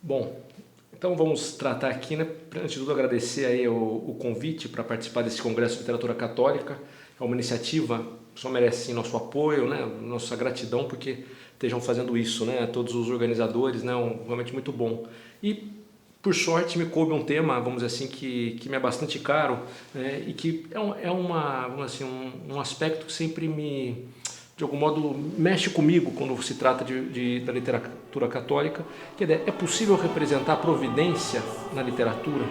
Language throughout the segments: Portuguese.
Bom, então vamos tratar aqui, né? Antes de tudo, agradecer aí o convite para participar desse Congresso de Literatura Católica. É uma iniciativa que só merece sim, nosso apoio, né? Nossa gratidão porque estejam fazendo isso, né? Todos os organizadores, né? Realmente muito bom. E por sorte me coube um tema, vamos dizer assim, que me é bastante caro, né? E que vamos dizer assim, um aspecto que sempre de algum modo, mexe comigo quando se trata da literatura católica, que é possível representar a providência na literatura?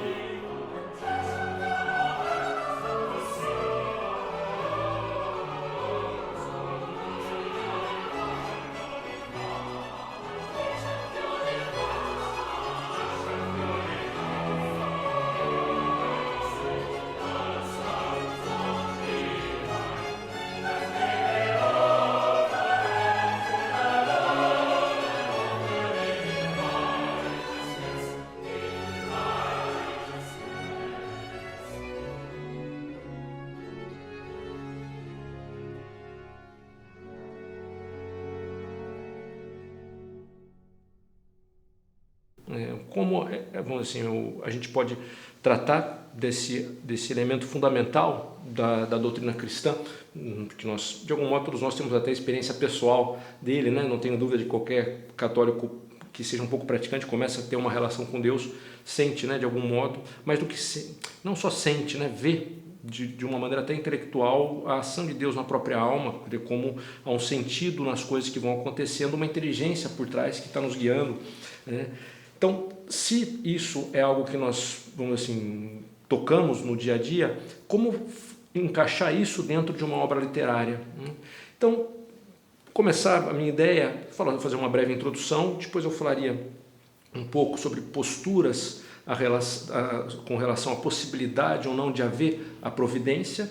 Vamos assim, a gente pode tratar desse elemento fundamental da doutrina cristã, que nós, de algum modo, todos nós temos até experiência pessoal dele, né? Não tenho dúvida de qualquer católico que seja um pouco praticante começa a ter uma relação com Deus, sente, né, de algum modo, mas não só sente, né, vê de uma maneira até intelectual a ação de Deus na própria alma, de como há um sentido nas coisas que vão acontecendo, uma inteligência por trás que está nos guiando, né? Então, se isso é algo que nós, vamos assim, tocamos no dia a dia, como encaixar isso dentro de uma obra literária? Então, começar a minha ideia, fazer uma breve introdução, depois eu falaria um pouco sobre posturas com relação à possibilidade ou não de haver a providência,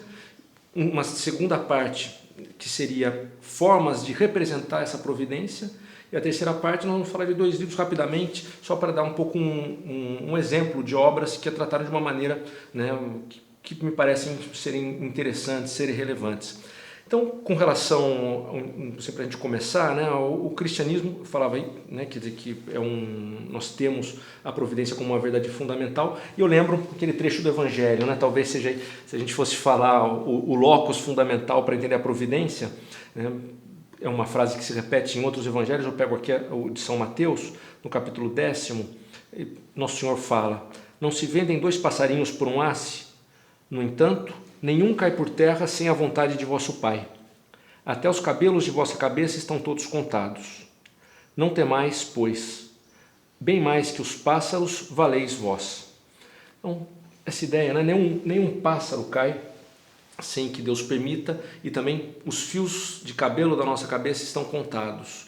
uma segunda parte que seria formas de representar essa providência, e a terceira parte nós vamos falar de 2 livros rapidamente, só para dar um pouco um exemplo de obras que trataram de uma maneira, né, que me parecem serem interessantes, serem relevantes. Então, com relação, para a gente começar, né, o cristianismo, eu falava aí, né, quer dizer que nós temos a providência como uma verdade fundamental, e eu lembro aquele trecho do Evangelho, né, talvez seja, se a gente fosse falar o locus fundamental para entender a providência, né, é uma frase que se repete em outros evangelhos, eu pego aqui o de São Mateus, no capítulo 10, Nosso Senhor fala: não se vendem 2 passarinhos por um asse? No entanto, nenhum cai por terra sem a vontade de vosso Pai. Até os cabelos de vossa cabeça estão todos contados. Não temais, pois, bem mais que os pássaros valeis vós. Então, essa ideia, né? Nenhum pássaro cai sem que Deus permita, e também os fios de cabelo da nossa cabeça estão contados.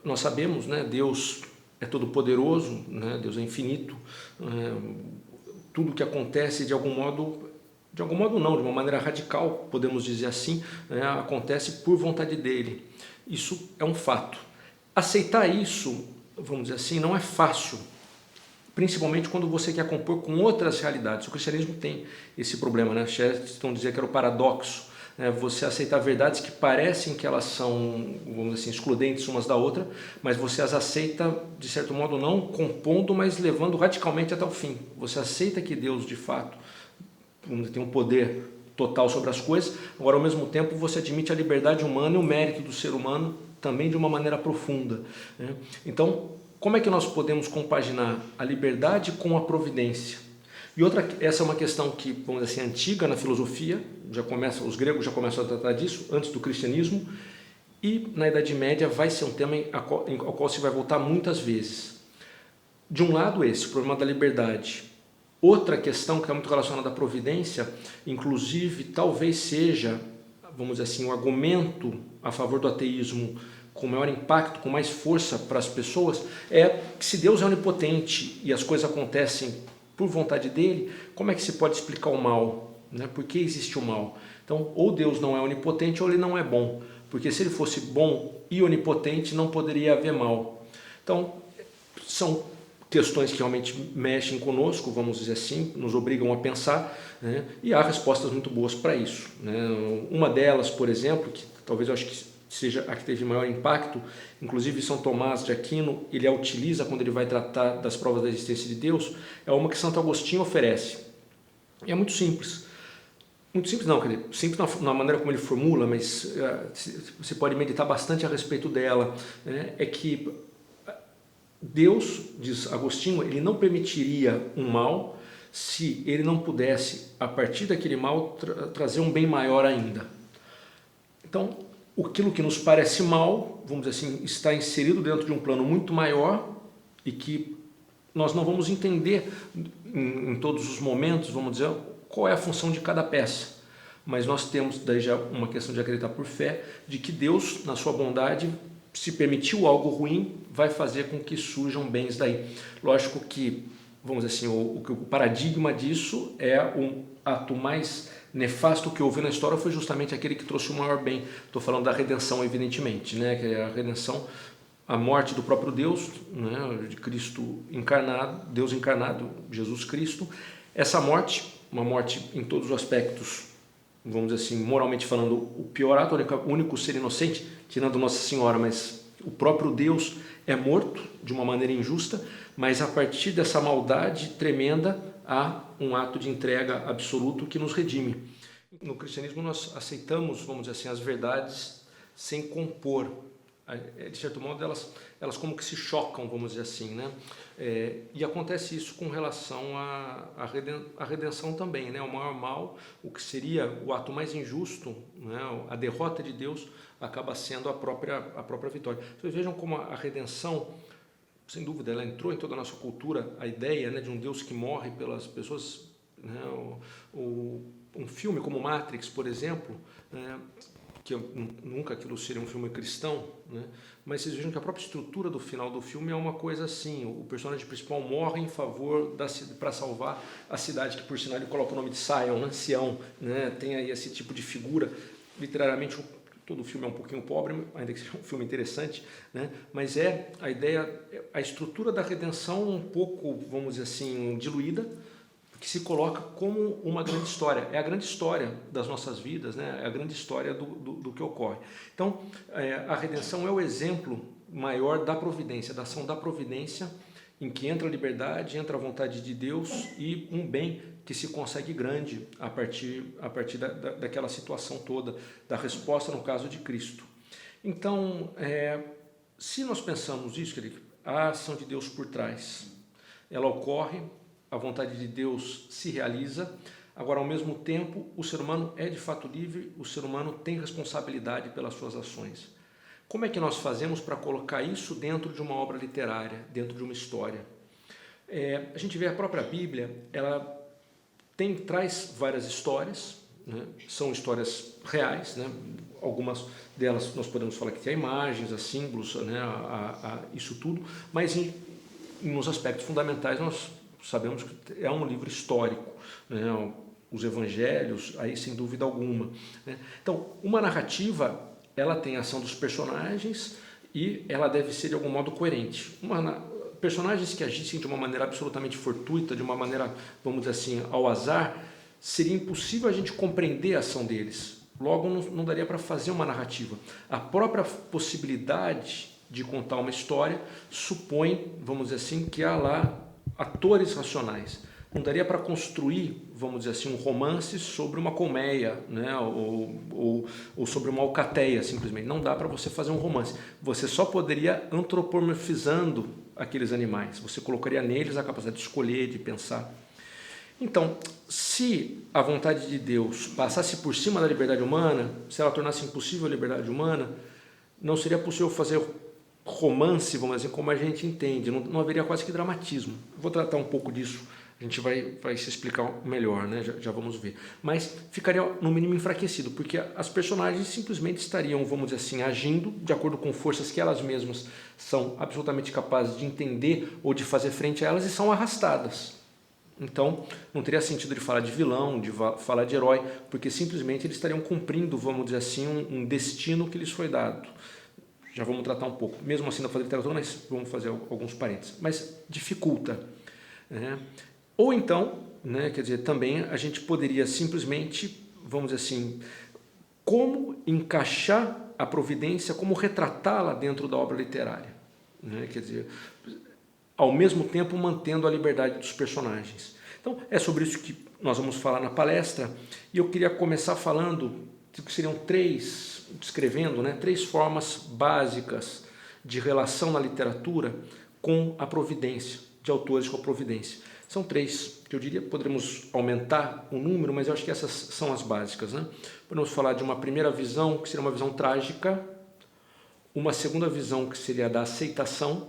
Nós sabemos, né? Deus é todo poderoso, né? Deus é infinito, tudo que acontece de algum modo não, de uma maneira radical, podemos dizer assim, né? Acontece por vontade dele. Isso é um fato. Aceitar isso, vamos dizer assim, não é fácil, principalmente quando você quer compor com outras realidades. O cristianismo tem esse problema, né? Chesterton dizia que era o paradoxo, né? Você aceitar verdades que parecem que elas são, vamos dizer assim, excludentes umas da outra, mas você as aceita, de certo modo, não compondo, mas levando radicalmente até o fim. Você aceita que Deus, de fato, tem um poder total sobre as coisas, agora, ao mesmo tempo, você admite a liberdade humana e o mérito do ser humano também de uma maneira profunda, né? Então, como é que nós podemos compaginar a liberdade com a providência? E essa é uma questão que, vamos dizer assim, antiga na filosofia, os gregos já começam a tratar disso, antes do cristianismo, e na Idade Média vai ser um tema ao qual se vai voltar muitas vezes. De um lado esse, o problema da liberdade. Outra questão que é muito relacionada à providência, inclusive talvez seja, vamos dizer assim, um argumento a favor do ateísmo com maior impacto, com mais força para as pessoas, é que se Deus é onipotente e as coisas acontecem por vontade dele, como é que se pode explicar o mal? Né? Por que existe o mal? Então, ou Deus não é onipotente ou ele não é bom, porque se ele fosse bom e onipotente, não poderia haver mal. Então, são questões que realmente mexem conosco, vamos dizer assim, nos obrigam a pensar, né? E há respostas muito boas para isso, né? Uma delas, por exemplo, que talvez eu acho que seja a que teve maior impacto. Inclusive São Tomás de Aquino, ele a utiliza quando ele vai tratar das provas da existência de Deus, é uma que Santo Agostinho oferece. E é muito simples. Muito simples não, quer dizer, simples na maneira como ele formula, mas você pode meditar bastante a respeito dela, né? É que Deus, diz Agostinho, ele não permitiria um mal se ele não pudesse, a partir daquele mal, trazer um bem maior ainda. Então, aquilo que nos parece mal, vamos dizer assim, está inserido dentro de um plano muito maior e que nós não vamos entender em todos os momentos, vamos dizer, qual é a função de cada peça. Mas nós temos daí já uma questão de acreditar por fé, de que Deus, na sua bondade, se permitiu algo ruim, vai fazer com que surjam bens daí. Lógico que, vamos dizer assim, o paradigma disso é um ato mais nefasto que houve na história, foi justamente aquele que trouxe o maior bem. Estou falando da redenção, evidentemente, né? Que é a redenção, a morte do próprio Deus, né? De Cristo encarnado, Deus encarnado, Jesus Cristo. Essa morte, uma morte em todos os aspectos, vamos dizer assim, moralmente falando, o pior ato, o único ser inocente, tirando Nossa Senhora, mas o próprio Deus é morto de uma maneira injusta, mas a partir dessa maldade tremenda há um ato de entrega absoluto que nos redime. No cristianismo nós aceitamos, vamos dizer assim, as verdades sem compor. De certo modo elas como que se chocam, vamos dizer assim, né? E acontece isso com relação à redenção também, né? O maior mal, o que seria o ato mais injusto, né? A derrota de Deus, acaba sendo a própria vitória. Vocês vejam como a redenção, sem dúvida, ela entrou em toda a nossa cultura, a ideia, né, de um Deus que morre pelas pessoas, né? Um filme como Matrix, por exemplo, né? Que nunca aquilo seria um filme cristão, né? Mas vocês vejam que a própria estrutura do final do filme é uma coisa assim, o personagem principal morre em favor para salvar a cidade, que por sinal ele coloca o nome de Sion, né? Sião, né? Tem aí esse tipo de figura, literalmente todo o filme é um pouquinho pobre, ainda que seja um filme interessante, né? Mas é a ideia, a estrutura da redenção um pouco, vamos dizer assim, diluída, que se coloca como uma grande história. É a grande história das nossas vidas, né? É a grande história do que ocorre. Então, a redenção é o exemplo maior da providência, da ação da providência, em que entra a liberdade, entra a vontade de Deus e um bem que se consegue grande a partir daquela situação toda, da resposta no caso de Cristo. Então, se nós pensamos isso, a ação de Deus por trás, ela ocorre, a vontade de Deus se realiza, agora ao mesmo tempo o ser humano é de fato livre, o ser humano tem responsabilidade pelas suas ações. Como é que nós fazemos para colocar isso dentro de uma obra literária, dentro de uma história? A gente vê a própria Bíblia, ela traz várias histórias, né? São histórias reais, né? Algumas delas nós podemos falar que tem imagens, há símbolos, né? Isso tudo, mas nos aspectos fundamentais nós sabemos que é um livro histórico, né? Os evangelhos, aí sem dúvida alguma, né? Então, uma narrativa, ela tem a ação dos personagens e ela deve ser de algum modo coerente. Personagens que agissem de uma maneira absolutamente fortuita, de uma maneira, vamos dizer assim, ao azar, seria impossível a gente compreender a ação deles. Logo, não daria para fazer uma narrativa. A própria possibilidade de contar uma história supõe, vamos dizer assim, que há lá atores racionais. Não daria para construir, vamos dizer assim, um romance sobre uma colmeia, né? ou sobre uma alcateia, simplesmente. Não dá para você fazer um romance. Você só poderia antropomorfizando aqueles animais. Você colocaria neles a capacidade de escolher, de pensar. Então, se a vontade de Deus passasse por cima da liberdade humana, se ela tornasse impossível a liberdade humana, não seria possível fazer romance, vamos dizer, como a gente entende, não haveria quase que dramatismo. Vou tratar um pouco disso, a gente vai se explicar melhor, né? Já vamos ver. Mas ficaria no mínimo enfraquecido, porque as personagens simplesmente estariam, vamos dizer assim, agindo de acordo com forças que elas mesmas são absolutamente capazes de entender ou de fazer frente a elas e são arrastadas. Então, não teria sentido de falar de vilão, de falar de herói, porque simplesmente eles estariam cumprindo, vamos dizer assim, um destino que lhes foi dado. Já vamos tratar um pouco, mesmo assim, da literatura, mas vamos fazer alguns parênteses. Mas dificulta, né? Ou então, né, quer dizer, também a gente poderia simplesmente, vamos dizer assim, como encaixar a providência, como retratá-la dentro da obra literária, né? Quer dizer, ao mesmo tempo mantendo a liberdade dos personagens. Então, é sobre isso que nós vamos falar na palestra, e eu queria começar falando de que seriam descrevendo, né, 3 formas básicas de relação na literatura com a providência, de autores com a providência. São 3, que eu diria, poderíamos aumentar o número, mas eu acho que essas são as básicas, né? Podemos falar de uma primeira visão, que seria uma visão trágica, uma segunda visão, que seria a da aceitação,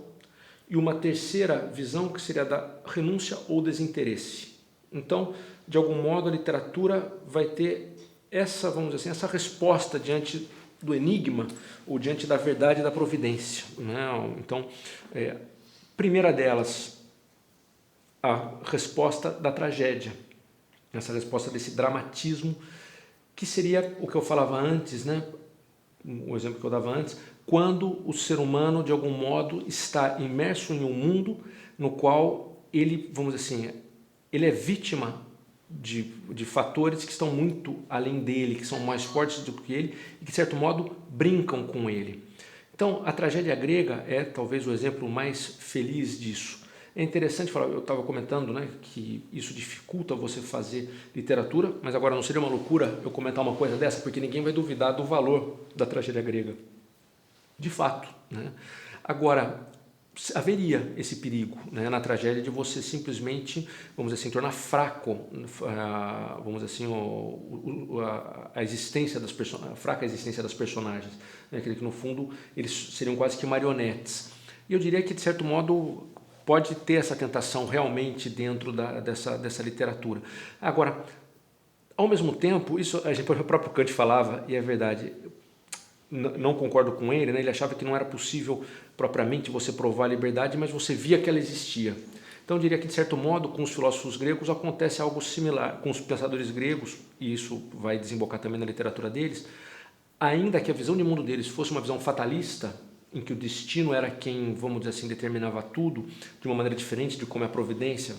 e uma terceira visão, que seria a da renúncia ou desinteresse. Então, de algum modo, a literatura vai ter essa, vamos dizer assim, essa resposta diante do enigma ou diante da verdade da providência, né? Então, primeira delas, a resposta da tragédia, essa resposta desse dramatismo, que seria o que eu falava antes, né? O exemplo que eu dava antes, quando o ser humano, de algum modo, está imerso em um mundo no qual ele, vamos dizer assim, ele é vítima de fatores que estão muito além dele, que são mais fortes do que ele e que, de certo modo, brincam com ele. Então, a tragédia grega é talvez o exemplo mais feliz disso. É interessante falar, eu estava comentando, né, que isso dificulta você fazer literatura, mas agora não seria uma loucura eu comentar uma coisa dessa, porque ninguém vai duvidar do valor da tragédia grega. De fato, né? Agora, haveria esse perigo, né, na tragédia de você simplesmente, vamos dizer assim, tornar fraco, vamos dizer assim, a existência a fraca existência das personagens, né, aquele que no fundo eles seriam quase que marionetes. E eu diria que, de certo modo, pode ter essa tentação realmente dentro dessa literatura. Agora, ao mesmo tempo, isso o próprio Kant falava, e é verdade, não concordo com ele, né? Ele achava que não era possível propriamente você provar a liberdade, mas você via que ela existia. Então eu diria que, de certo modo, com os filósofos gregos acontece algo similar, com os pensadores gregos, e isso vai desembocar também na literatura deles, ainda que a visão de mundo deles fosse uma visão fatalista, em que o destino era quem, vamos dizer assim, determinava tudo, de uma maneira diferente de como é a providência,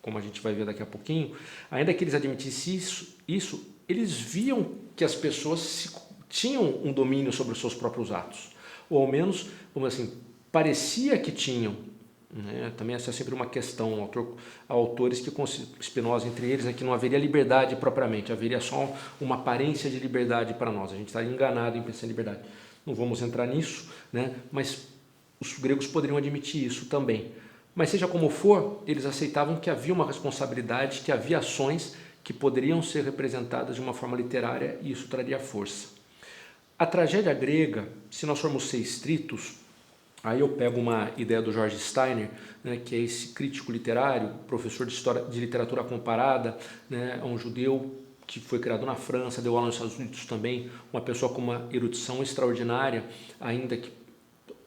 como a gente vai ver daqui a pouquinho, ainda que eles admitissem isso, eles viam que as pessoas tinham um domínio sobre os seus próprios atos, ou ao menos, vamos assim, parecia que tinham, né? Também essa é sempre uma questão, autores que Spinoza entre eles, né, que não haveria liberdade propriamente, haveria só uma aparência de liberdade para nós, a gente está enganado em pensar em liberdade. Não vamos entrar nisso, né? Mas os gregos poderiam admitir isso também. Mas seja como for, eles aceitavam que havia uma responsabilidade, que havia ações que poderiam ser representadas de uma forma literária e isso traria força. A tragédia grega, se nós formos ser estritos, aí eu pego uma ideia do George Steiner, né, que é esse crítico literário, professor de história de literatura comparada, né, é um judeu que foi criado na França, deu aula nos Estados Unidos também, uma pessoa com uma erudição extraordinária, ainda que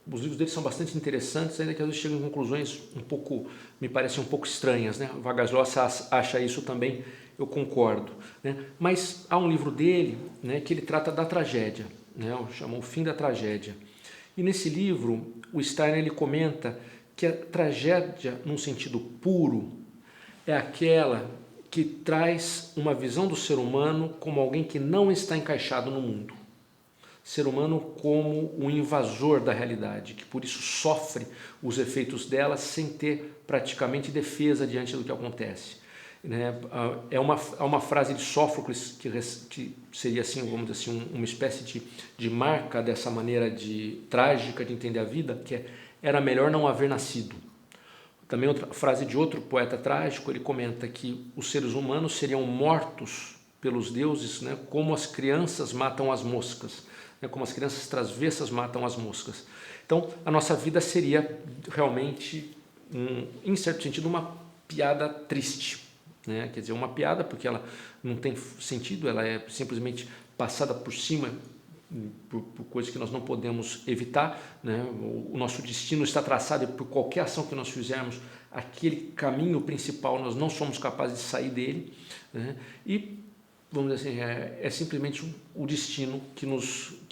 os livros dele são bastante interessantes, ainda que às vezes chegam em conclusões me parecem um pouco estranhas, né? Vargas Llosa acha isso também, eu concordo, né? Mas há um livro dele, né, que ele trata da tragédia, né? Chama O Fim da Tragédia. E nesse livro, o Steiner ele comenta que a tragédia, num sentido puro, é aquela que traz uma visão do ser humano como alguém que não está encaixado no mundo. Ser humano como um invasor da realidade, que por isso sofre os efeitos dela sem ter praticamente defesa diante do que acontece. É uma frase de Sófocles que seria assim, vamos dizer assim, uma espécie de marca dessa maneira trágica de entender a vida, que é: era melhor não haver nascido. Também outra frase de outro poeta trágico, ele comenta que os seres humanos seriam mortos pelos deuses, né, como as crianças matam as moscas, né, como as crianças travessas matam as moscas. Então, a nossa vida seria realmente, em certo sentido, uma piada triste, né? Quer dizer, uma piada porque ela não tem sentido, ela é simplesmente passada por cima por coisas que nós não podemos evitar, né? O nosso destino está traçado e por qualquer ação que nós fizermos, aquele caminho principal nós não somos capazes de sair dele, né? E, vamos dizer assim, é simplesmente o destino que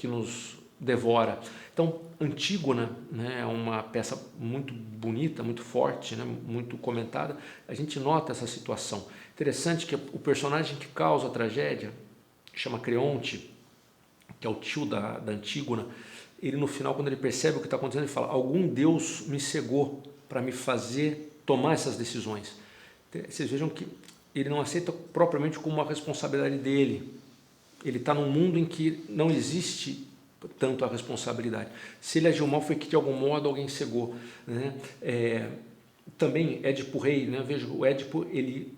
nos devora. Então, Antígona, né, é uma peça muito bonita, muito forte, né, muito comentada. A gente nota essa situação. Interessante que o personagem que causa a tragédia, que chama Creonte, que é o tio da Antígona, ele no final, quando ele percebe o que está acontecendo, ele fala: algum Deus me cegou para me fazer tomar essas decisões. Vocês vejam que ele não aceita propriamente como uma responsabilidade dele. Ele está num mundo em que não existe tanto a responsabilidade. Se ele agiu mal, foi que de algum modo alguém cegou, né? Também Édipo Rei, né? Veja, o Édipo, ele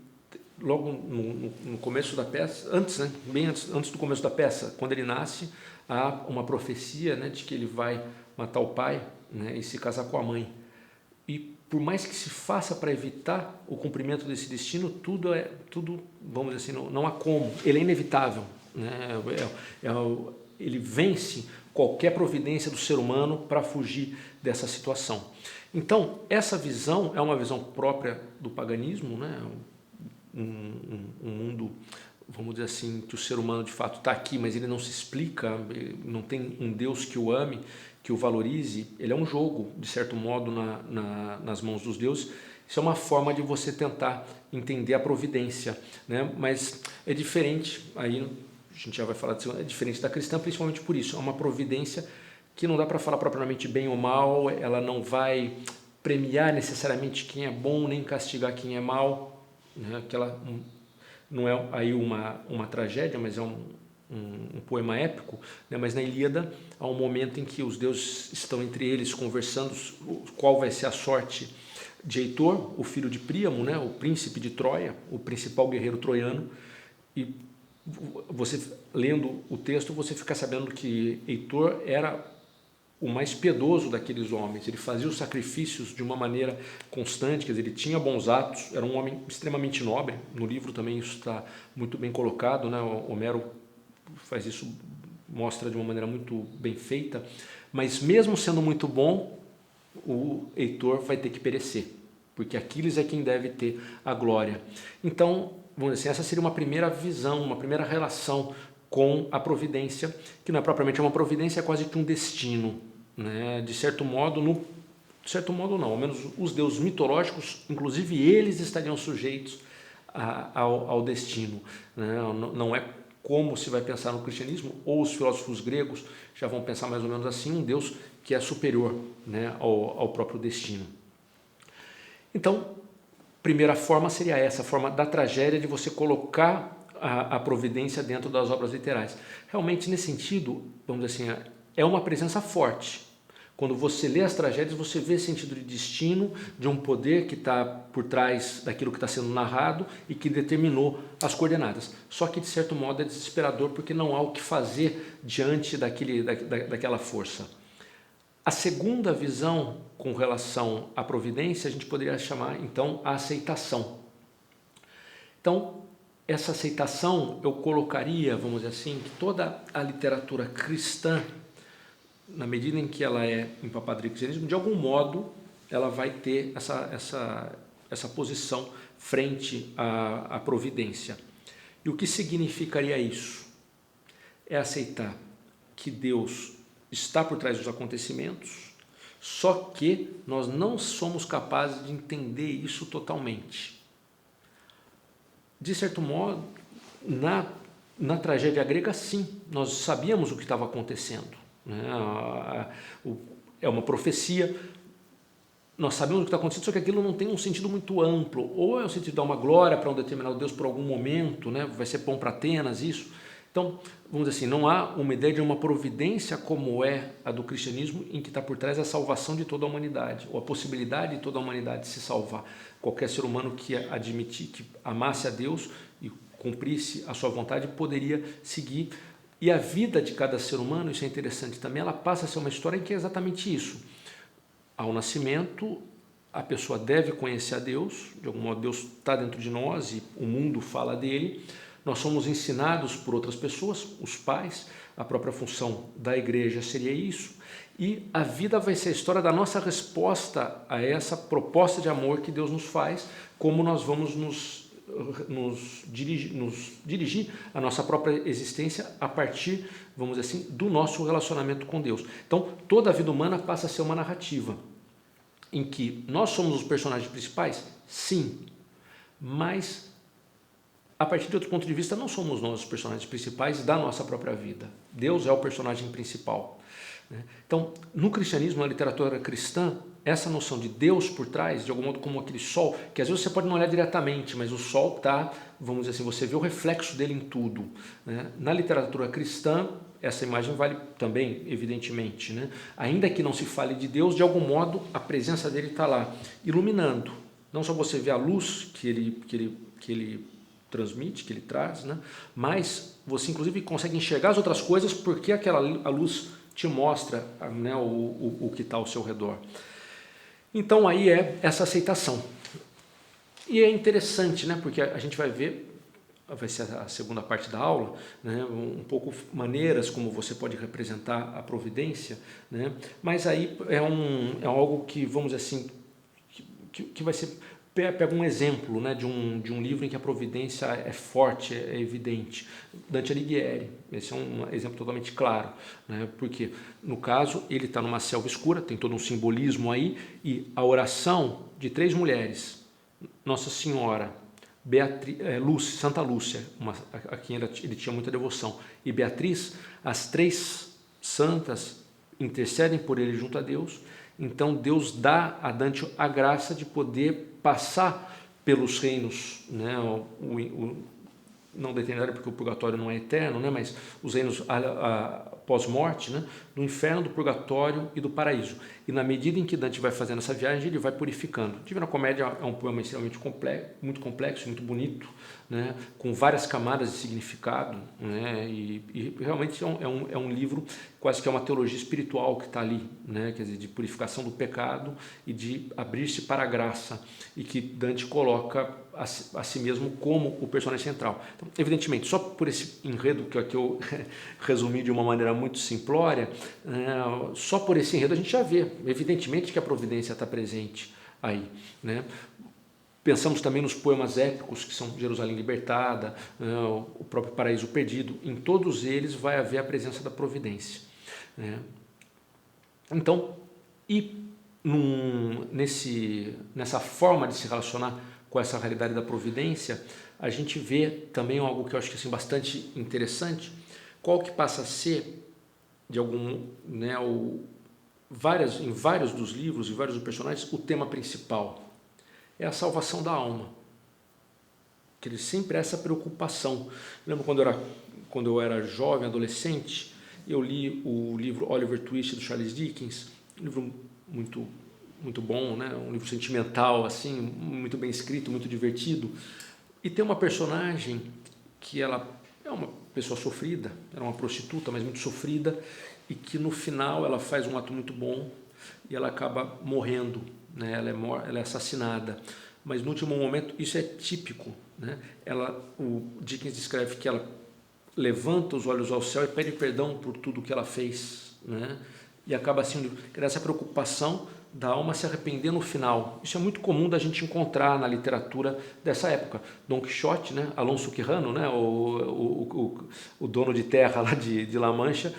logo no começo da peça, antes, né? Bem antes do começo da peça, quando ele nasce, há uma profecia, né, de que ele vai matar o pai, né, e se casar com a mãe. E por mais que se faça para evitar o cumprimento desse destino, tudo, vamos dizer assim, não há como. Ele é inevitável, né? Ele vence qualquer providência do ser humano para fugir dessa situação. Então, essa visão é uma visão própria do paganismo, né? Um mundo, vamos dizer assim, que o ser humano de fato está aqui, mas ele não se explica, não tem um Deus que o ame, que o valorize. Ele é um jogo, de certo modo, nas mãos dos deuses. Isso é uma forma de você tentar entender a providência, né? Mas é diferente, aí a gente já vai falar disso, é diferente da cristã, principalmente por isso. É uma providência que não dá para falar propriamente bem ou mal, ela não vai premiar necessariamente quem é bom, nem castigar quem é mal, né? Não é aí uma tragédia, mas é um poema épico, né? Mas na Ilíada há um momento em que os deuses estão entre eles conversando qual vai ser a sorte de Heitor, o filho de Príamo, né? O príncipe de Troia, o principal guerreiro troiano. E você, lendo o texto, você fica sabendo que Heitor era o mais piedoso daqueles homens. Ele fazia os sacrifícios de uma maneira constante, quer dizer, ele tinha bons atos, era um homem extremamente nobre. No livro também isso está muito bem colocado, né? O Homero faz isso, mostra de uma maneira muito bem feita, mas mesmo sendo muito bom, o Heitor vai ter que perecer, porque Aquiles é quem deve ter a glória. Então, vamos dizer assim, essa seria uma primeira visão, uma primeira relação com a providência, que não é propriamente uma providência, é quase que um destino, né? De certo modo não, ao menos os deuses mitológicos, inclusive eles estariam sujeitos ao destino, né? Não é como se vai pensar no cristianismo, ou os filósofos gregos já vão pensar mais ou menos assim, um Deus que é superior, né, ao próprio destino. Então, primeira forma seria essa, a forma da tragédia, de você colocar a providência dentro das obras literais. Realmente, nesse sentido, vamos dizer assim, é uma presença forte. Quando você lê as tragédias, você vê sentido de destino, de um poder que está por trás daquilo que está sendo narrado e que determinou as coordenadas. Só que, de certo modo, é desesperador, porque não há o que fazer diante daquela força. A segunda visão com relação à providência, a gente poderia chamar, então, a aceitação. Então, essa aceitação eu colocaria, vamos dizer assim, que toda a literatura cristã, na medida em que ela é empapada de cristianismo, de algum modo ela vai ter essa posição frente à providência. E o que significaria isso? É aceitar que Deus está por trás dos acontecimentos, só que nós não somos capazes de entender isso totalmente. De certo modo, na tragédia grega, sim, nós sabíamos o que estava acontecendo, né? É uma profecia, nós sabemos o que está acontecendo, só que aquilo não tem um sentido muito amplo, ou é o sentido de dar uma glória para um determinado Deus por algum momento, né? Vai ser bom para Atenas, isso. Então, vamos dizer assim, não há uma ideia de uma providência como é a do cristianismo, em que está por trás a salvação de toda a humanidade, ou a possibilidade de toda a humanidade se salvar. Qualquer ser humano que admitir, que amasse a Deus e cumprisse a sua vontade, poderia seguir. E a vida de cada ser humano, isso é interessante também, ela passa a ser uma história em que é exatamente isso. Ao nascimento, a pessoa deve conhecer a Deus, de algum modo Deus está dentro de nós e o mundo fala dele. Nós somos ensinados por outras pessoas, os pais, a própria função da igreja seria isso, e a vida vai ser a história da nossa resposta a essa proposta de amor que Deus nos faz, como nós vamos nos dirigir a nossa própria existência a partir, vamos dizer assim, do nosso relacionamento com Deus. Então, toda a vida humana passa a ser uma narrativa, em que nós somos os personagens principais, sim, mas a partir de outro ponto de vista, não somos nós os personagens principais da nossa própria vida. Deus é o personagem principal. Então, no cristianismo, na literatura cristã, essa noção de Deus por trás, de algum modo como aquele sol, que às vezes você pode não olhar diretamente, mas o sol está, vamos dizer assim, você vê o reflexo dele em tudo. Na literatura cristã, essa imagem vale também, evidentemente. Ainda que não se fale de Deus, de algum modo a presença dele está lá, iluminando. Não só você vê a luz que ele transmite, que ele traz, mas você inclusive consegue enxergar as outras coisas porque a luz te mostra o que está ao seu redor. Então aí é essa aceitação. E é interessante, porque a gente vai ver, vai ser a segunda parte da aula, um pouco maneiras como você pode representar a providência, mas aí é algo que, vamos dizer assim, que vai ser... Pega um exemplo de um livro em que a providência é forte, é evidente. Dante Alighieri, esse é um exemplo totalmente claro. Porque, no caso, ele está numa selva escura, tem todo um simbolismo aí, e a oração de 3 mulheres, Nossa Senhora, Santa Lúcia, a quem ele tinha muita devoção, e Beatriz, as 3 santas intercedem por ele junto a Deus. Então Deus dá a Dante a graça de poder passar pelos reinos, não da eternidade, porque o purgatório não é eterno, mas os reinos pós-morte, do inferno, do purgatório e do paraíso. E na medida em que Dante vai fazendo essa viagem, ele vai purificando. Divina Comédia é um poema extremamente muito complexo, muito bonito, com várias camadas de significado, e realmente é um livro quase que é uma teologia espiritual que está ali, quer dizer, de purificação do pecado e de abrir-se para a graça, e que Dante coloca a si mesmo como o personagem central. Então, evidentemente, só por esse enredo que eu resumi de uma maneira muito simplória, só por esse enredo a gente já vê, evidentemente, que a providência está presente aí. Pensamos também nos poemas épicos, que são Jerusalém Libertada, o próprio Paraíso Perdido. Em todos eles vai haver a presença da providência. Então, e nessa forma de se relacionar com essa realidade da providência, a gente vê também algo que eu acho que assim, bastante interessante, qual que passa a ser, em vários dos livros e vários dos personagens, o tema principal. É a salvação da alma. Que ele sempre essa preocupação. Lembro quando eu era jovem, adolescente, eu li o livro Oliver Twist, do Charles Dickens, um livro muito, muito bom, um livro sentimental, assim, muito bem escrito, muito divertido. E tem uma personagem que ela é uma pessoa sofrida, era uma prostituta, mas muito sofrida, e que no final ela faz um ato muito bom e ela acaba morrendo, ela é assassinada. Mas no último momento, isso é típico, o Dickens descreve que ela levanta os olhos ao céu e pede perdão por tudo que ela fez, e acaba assim, essa preocupação da alma se arrepender no final. Isso é muito comum da gente encontrar na literatura dessa época. Dom Quixote, Alonso Quijano, o dono de terra lá de La Mancha,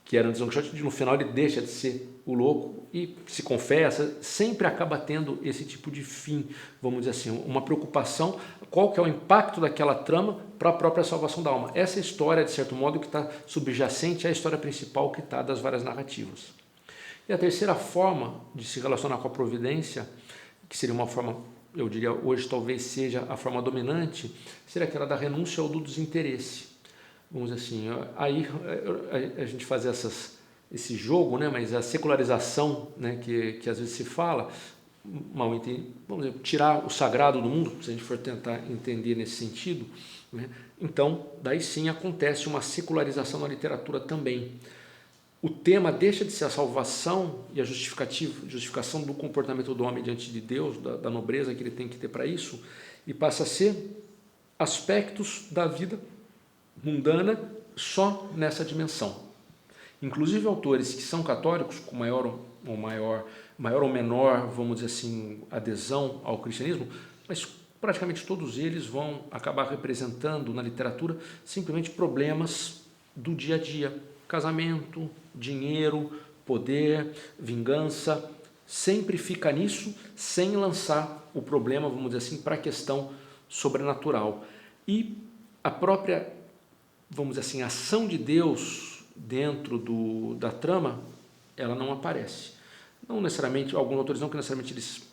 que era um Don Quixote, no final ele deixa de ser o louco e se confessa, sempre acaba tendo esse tipo de fim, vamos dizer assim, uma preocupação, qual que é o impacto daquela trama para a própria salvação da alma. Essa história, de certo modo, que está subjacente à história principal que está das várias narrativas. E a terceira forma de se relacionar com a providência, que seria uma forma, eu diria, hoje talvez seja a forma dominante, seria aquela da renúncia ou do desinteresse. Vamos dizer assim, aí a gente faz esse jogo, mas a secularização, que às vezes se fala, vamos dizer, tirar o sagrado do mundo, se a gente for tentar entender nesse sentido, então daí sim acontece uma secularização na literatura também. O tema deixa de ser a salvação e a justificação do comportamento do homem diante de Deus, da nobreza que ele tem que ter para isso, e passa a ser aspectos da vida mundana só nessa dimensão. Inclusive autores que são católicos, com maior ou menor, vamos dizer assim, adesão ao cristianismo, mas praticamente todos eles vão acabar representando na literatura simplesmente problemas do dia a dia. Casamento, dinheiro, poder, vingança, sempre fica nisso, sem lançar o problema, vamos dizer assim, para a questão sobrenatural. E a própria, vamos dizer assim, ação de Deus dentro da trama, ela não aparece. Não necessariamente, alguns autores não que necessariamente eles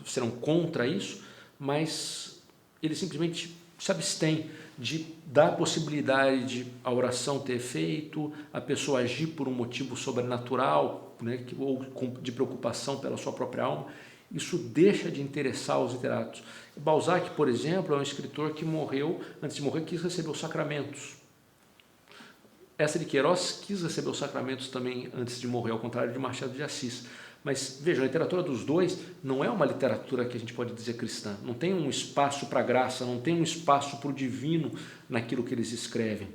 serão contra isso, mas eles simplesmente se abstêm de dar a possibilidade de a oração ter efeito, a pessoa agir por um motivo sobrenatural, né, ou de preocupação pela sua própria alma. Isso deixa de interessar os literatos. Balzac, por exemplo, é um escritor que morreu, antes de morrer, quis receber os sacramentos. Essa de Queiroz quis receber os sacramentos também antes de morrer, ao contrário de Machado de Assis. Mas veja, a literatura dos dois não é uma literatura que a gente pode dizer cristã. Não tem um espaço para a graça, não tem um espaço para o divino naquilo que eles escrevem.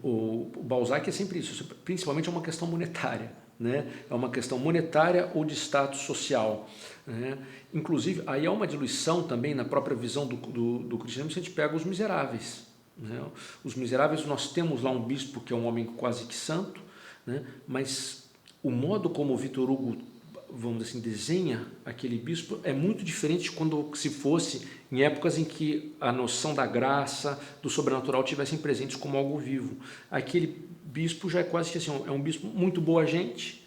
O Balzac é sempre isso, principalmente é uma questão monetária. Né? É uma questão monetária ou de status social. Né? Inclusive, aí há uma diluição também na própria visão do cristianismo se a gente pega os miseráveis. Né? Os miseráveis, nós temos lá um bispo que é um homem quase que santo, né? Mas o modo como o Victor Hugo, vamos dizer assim, desenha aquele bispo é muito diferente de quando se fosse em épocas em que a noção da graça, do sobrenatural tivessem presentes como algo vivo. Aquele bispo já é quase que assim, é um bispo muito boa gente,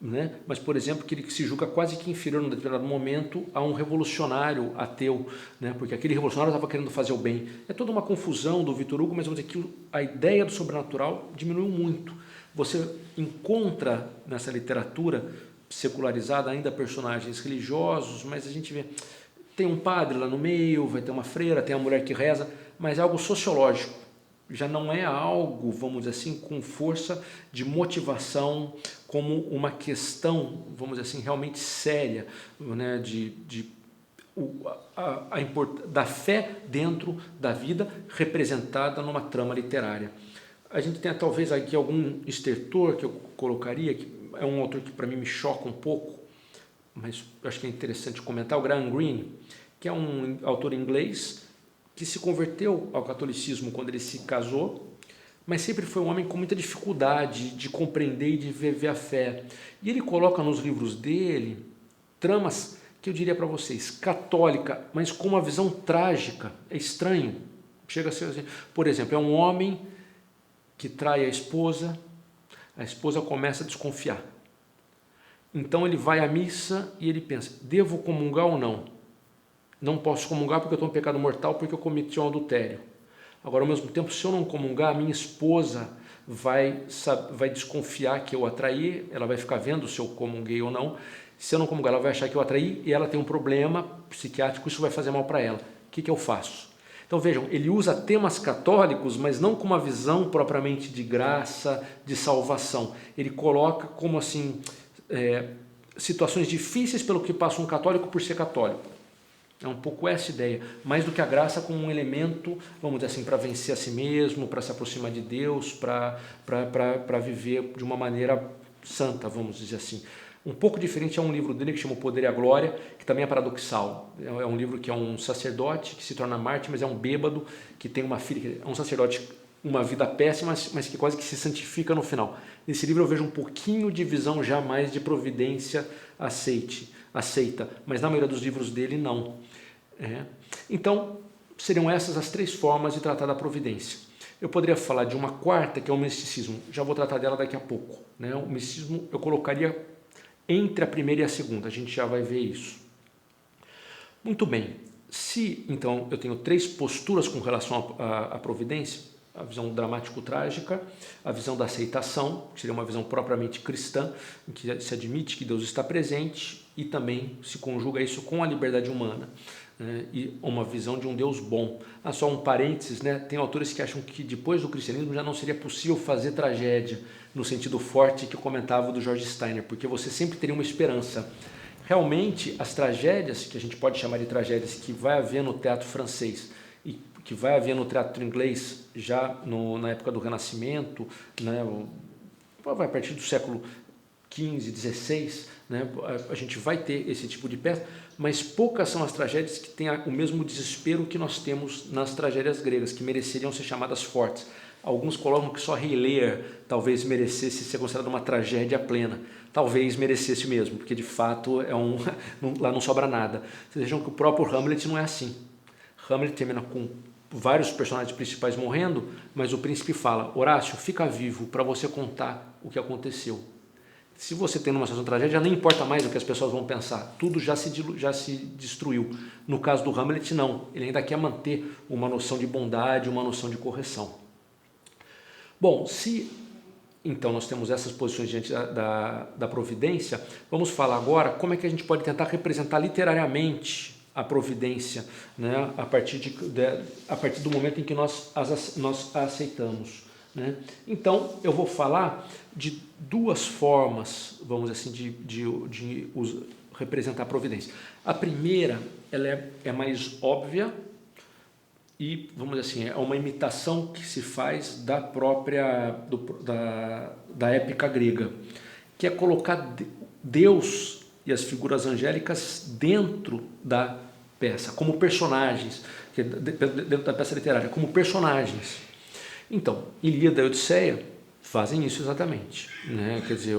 né? Mas, por exemplo, que ele se julga quase que inferior num determinado momento a um revolucionário ateu, né? Porque aquele revolucionário estava querendo fazer o bem. É toda uma confusão do Victor Hugo, mas vamos dizer que a ideia do sobrenatural diminuiu muito. Você encontra nessa literatura secularizada ainda personagens religiosos, mas a gente vê, tem um padre lá no meio, vai ter uma freira, tem a mulher que reza, mas é algo sociológico. Já não é algo, vamos dizer assim, com força de motivação, como uma questão, vamos dizer assim, realmente séria, né, da fé dentro da vida representada numa trama literária. A gente tem talvez aqui algum estertor que eu colocaria, que é um autor que para mim me choca um pouco, mas eu acho que é interessante comentar, o Graham Greene, que é um autor inglês que se converteu ao catolicismo quando ele se casou, mas sempre foi um homem com muita dificuldade de compreender e de viver a fé. E ele coloca nos livros dele tramas que eu diria para vocês, católica, mas com uma visão trágica. É estranho. Chega a ser assim. Por exemplo, é um homem que trai a esposa começa a desconfiar. Então ele vai à missa e ele pensa, devo comungar ou não? Não posso comungar porque eu estou em pecado mortal, porque eu cometi um adultério. Agora, ao mesmo tempo, se eu não comungar, a minha esposa vai desconfiar que eu a traí, ela vai ficar vendo se eu comunguei ou não. Se eu não comungar, ela vai achar que eu a traí e ela tem um problema psiquiátrico, isso vai fazer mal para ela. O que eu faço? Então vejam, ele usa temas católicos, mas não com uma visão propriamente de graça, de salvação. Ele coloca como assim, situações difíceis pelo que passa um católico por ser católico. É um pouco essa ideia, mais do que a graça como um elemento, vamos dizer assim, para vencer a si mesmo, para se aproximar de Deus, para viver de uma maneira santa, vamos dizer assim. Um pouco diferente é um livro dele que chama O Poder e a Glória, que também é paradoxal. É um livro que é um sacerdote que se torna mártir, mas é um bêbado que tem uma filha, é um sacerdote, uma vida péssima, mas que quase que se santifica no final. Nesse livro eu vejo um pouquinho de visão já mais de providência aceita, mas na maioria dos livros dele não. Então, seriam essas as três formas de tratar da providência. Eu poderia falar de uma quarta, que é o misticismo, já vou tratar dela daqui a pouco. Né? O misticismo eu colocaria entre a primeira e a segunda, a gente já vai ver isso. Muito bem, se então eu tenho três posturas com relação à providência, a visão dramático-trágica, a visão da aceitação, que seria uma visão propriamente cristã, em que se admite que Deus está presente e também se conjuga isso com a liberdade humana, né? E uma visão de um Deus bom. Só um parênteses, né? Tem autores que acham que depois do cristianismo já não seria possível fazer tragédia, no sentido forte que eu comentava do George Steiner, porque você sempre teria uma esperança. Realmente, as tragédias, que a gente pode chamar de tragédias, que vai haver no teatro francês e que vai haver no teatro inglês já na época do Renascimento, né, vai a partir do século XV, XVI, né, a gente vai ter esse tipo de peça, mas poucas são as tragédias que têm o mesmo desespero que nós temos nas tragédias gregas, que mereceriam ser chamadas fortes. Alguns colocam que só Rei Lear talvez merecesse ser considerado uma tragédia plena. Talvez merecesse mesmo, porque de fato lá não sobra nada. Vocês vejam que o próprio Hamlet não é assim. Hamlet termina com vários personagens principais morrendo, mas o príncipe fala: Horácio, fica vivo para você contar o que aconteceu. Se você tem uma situação de tragédia, já nem importa mais o que as pessoas vão pensar, tudo já se destruiu. No caso do Hamlet, não, ele ainda quer manter uma noção de bondade, uma noção de correção. Bom, então nós temos essas posições diante da providência, vamos falar agora como é que a gente pode tentar representar literariamente a providência, né, a partir do momento em que nós a aceitamos. Né? Então, eu vou falar de duas formas, vamos dizer assim, de representar a providência. A primeira, ela é mais óbvia e, vamos dizer assim, é uma imitação que se faz da própria, da épica grega, que é colocar Deus e as figuras angélicas dentro da peça, como personagens, dentro da peça literária, como personagens. Então, Ilíada e Odisseia fazem isso exatamente, né? Quer dizer,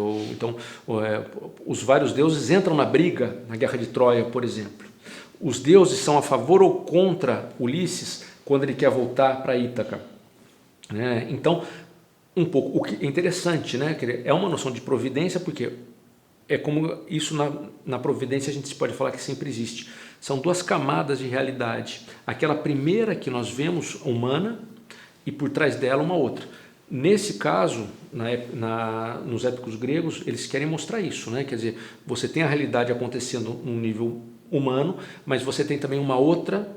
os vários deuses entram na briga, na Guerra de Troia, por exemplo. Os deuses são a favor ou contra Ulisses quando ele quer voltar para Ítaca. Né? Então, um pouco, o que é interessante, né? É uma noção de providência, porque é como isso na providência a gente pode falar que sempre existe. São duas camadas de realidade. Aquela primeira que nós vemos, humana, e por trás dela uma outra. Nesse caso, nos épicos gregos, eles querem mostrar isso, né? Quer dizer, você tem a realidade acontecendo num nível humano, mas você tem também uma outra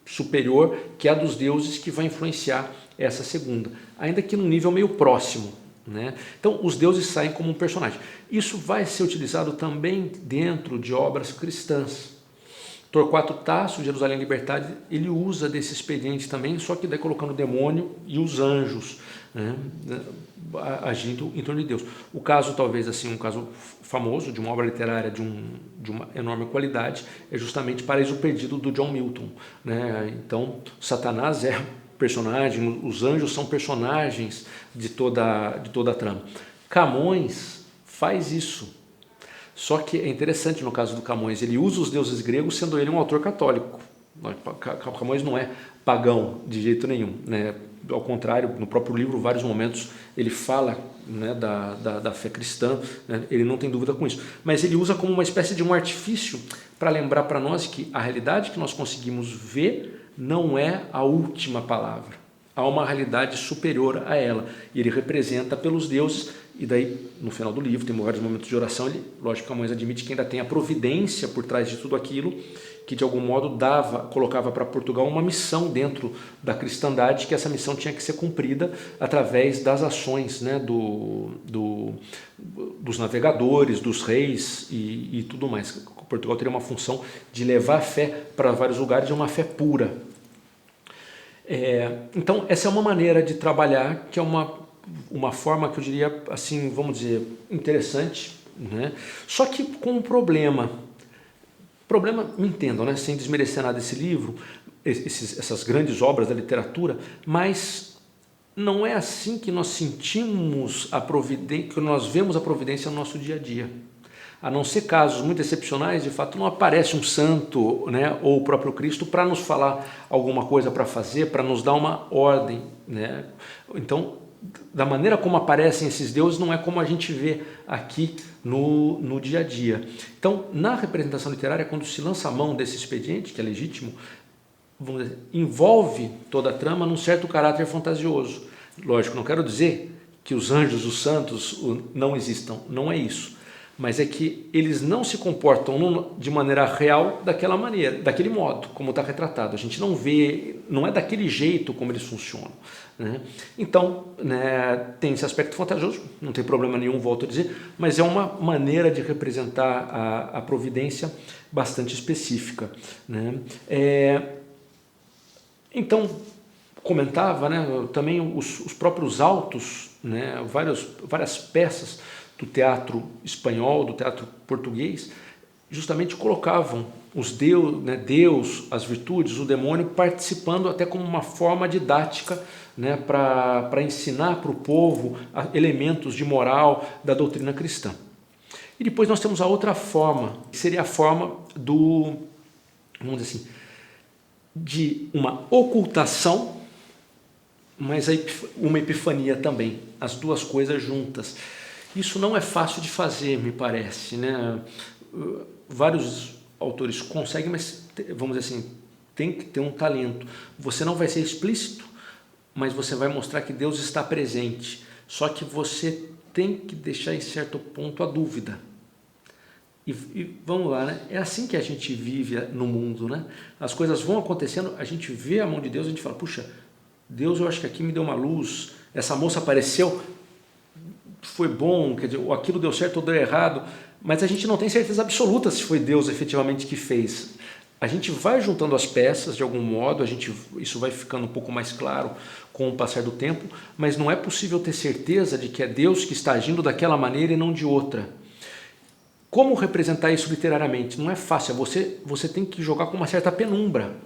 superior, que é a dos deuses, que vai influenciar essa segunda, ainda que num nível meio próximo. Né? Então, os deuses saem como um personagem. Isso vai ser utilizado também dentro de obras cristãs. Torquato Tasso, Jerusalém Liberdade, ele usa desse expediente também, só que daí colocando o demônio e os anjos, né, agindo em torno de Deus. O caso, talvez assim, um caso famoso de uma obra literária de uma enorme qualidade, é justamente Paraíso Perdido, do John Milton. Né? Então, Satanás é personagem, os anjos são personagens de toda a trama. Camões faz isso. Só que é interessante no caso do Camões, ele usa os deuses gregos, sendo ele um autor católico. Camões não é pagão de jeito nenhum, né? Ao contrário, no próprio livro, vários momentos, ele fala, né, da fé cristã, né? Ele não tem dúvida com isso. Mas ele usa como uma espécie de um artifício para lembrar para nós que a realidade que nós conseguimos ver não é a última palavra. Há uma realidade superior a ela. E ele representa pelos deuses. E daí, no final do livro, tem vários momentos de oração, ele, lógico, Camões admite que ainda tem a providência por trás de tudo aquilo, que de algum modo colocava para Portugal uma missão dentro da cristandade, que essa missão tinha que ser cumprida através das ações, né, dos navegadores, dos reis e tudo mais. Portugal teria uma função de levar a fé para vários lugares, uma fé pura. Então, essa é uma maneira de trabalhar, que é uma forma que eu diria, assim, vamos dizer, interessante, né? Só que com um problema, me entendam, né? Sem desmerecer nada desse livro, essas grandes obras da literatura, mas não é assim que nós sentimos a providência, que nós vemos a providência no nosso dia a dia. A não ser casos muito excepcionais, de fato não aparece um santo, né, ou o próprio Cristo para nos falar alguma coisa para fazer, para nos dar uma ordem, né? Então, da maneira como aparecem esses deuses, não é como a gente vê aqui no dia a dia. Então, na representação literária, quando se lança a mão desse expediente, que é legítimo, vamos dizer, envolve toda a trama num certo caráter fantasioso. Lógico, não quero dizer que os anjos, os santos não existam, não é isso. Mas é que eles não se comportam de maneira real daquela maneira, daquele modo, como está retratado. A gente não vê, não é daquele jeito como eles funcionam. Né? Então, né, tem esse aspecto fantasioso, não tem problema nenhum, volto a dizer, mas é uma maneira de representar a providência bastante específica. Né? Então, comentava, né, também os próprios autos, né, várias peças do teatro espanhol, do teatro português, justamente colocavam os Deus, as virtudes, o demônio participando até como uma forma didática né, para ensinar para o povo elementos de moral da doutrina cristã. E depois nós temos a outra forma, que seria a forma vamos dizer assim, de uma ocultação, mas uma epifania também, as duas coisas juntas. Isso não é fácil de fazer, me parece, né? Vários autores conseguem, mas vamos dizer assim, tem que ter um talento. Você não vai ser explícito, mas você vai mostrar que Deus está presente. Só que você tem que deixar em certo ponto a dúvida. E vamos lá, né? É assim que a gente vive no mundo, né? As coisas vão acontecendo, a gente vê a mão de Deus, a gente fala, puxa, Deus, eu acho que aqui me deu uma luz, essa moça apareceu, foi bom, quer dizer, aquilo deu certo ou deu errado, mas a gente não tem certeza absoluta se foi Deus efetivamente que fez. A gente vai juntando as peças de algum modo, isso vai ficando um pouco mais claro com o passar do tempo, mas não é possível ter certeza de que é Deus que está agindo daquela maneira e não de outra. Como representar isso literariamente? Não é fácil, você tem que jogar com uma certa penumbra.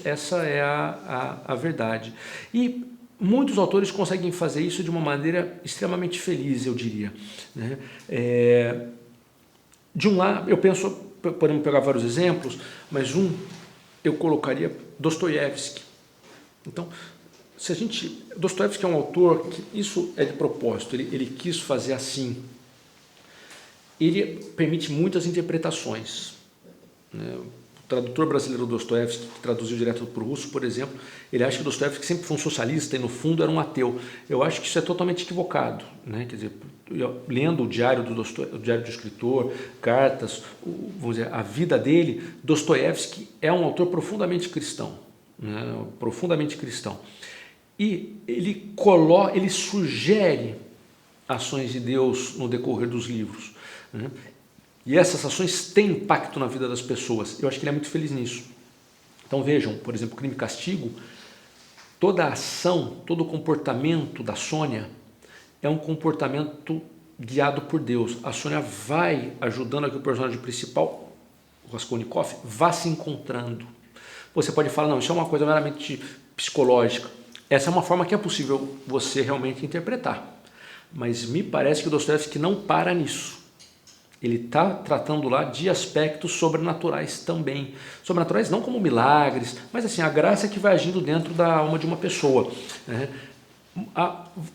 Essa é a verdade. E muitos autores conseguem fazer isso de uma maneira extremamente feliz, eu diria, né? De um lado, eu penso, podemos pegar vários exemplos, mas eu colocaria Dostoiévski. Então, Dostoiévski é um autor que isso é de propósito, ele quis fazer assim. Ele permite muitas interpretações, né? O tradutor brasileiro Dostoiévski, que traduziu direto para o russo, por exemplo, ele acha que Dostoiévski sempre foi um socialista e no fundo era um ateu. Eu acho que isso é totalmente equivocado, né? Quer dizer, lendo o diário o diário do escritor, cartas, vamos dizer, a vida dele, Dostoiévski é um autor profundamente cristão, né? Profundamente cristão. E ele sugere ações de Deus no decorrer dos livros, né? E essas ações têm impacto na vida das pessoas. Eu acho que ele é muito feliz nisso. Então vejam, por exemplo, Crime e Castigo, toda a ação, todo o comportamento da Sônia é um comportamento guiado por Deus. A Sônia vai ajudando a que o personagem principal, o Raskolnikov, vá se encontrando. Você pode falar, não, isso é uma coisa meramente psicológica. Essa é uma forma que é possível você realmente interpretar. Mas me parece que o Dostoiévski não para nisso. Ele está tratando lá de aspectos sobrenaturais também. Sobrenaturais não como milagres, mas assim, a graça que vai agindo dentro da alma de uma pessoa, né?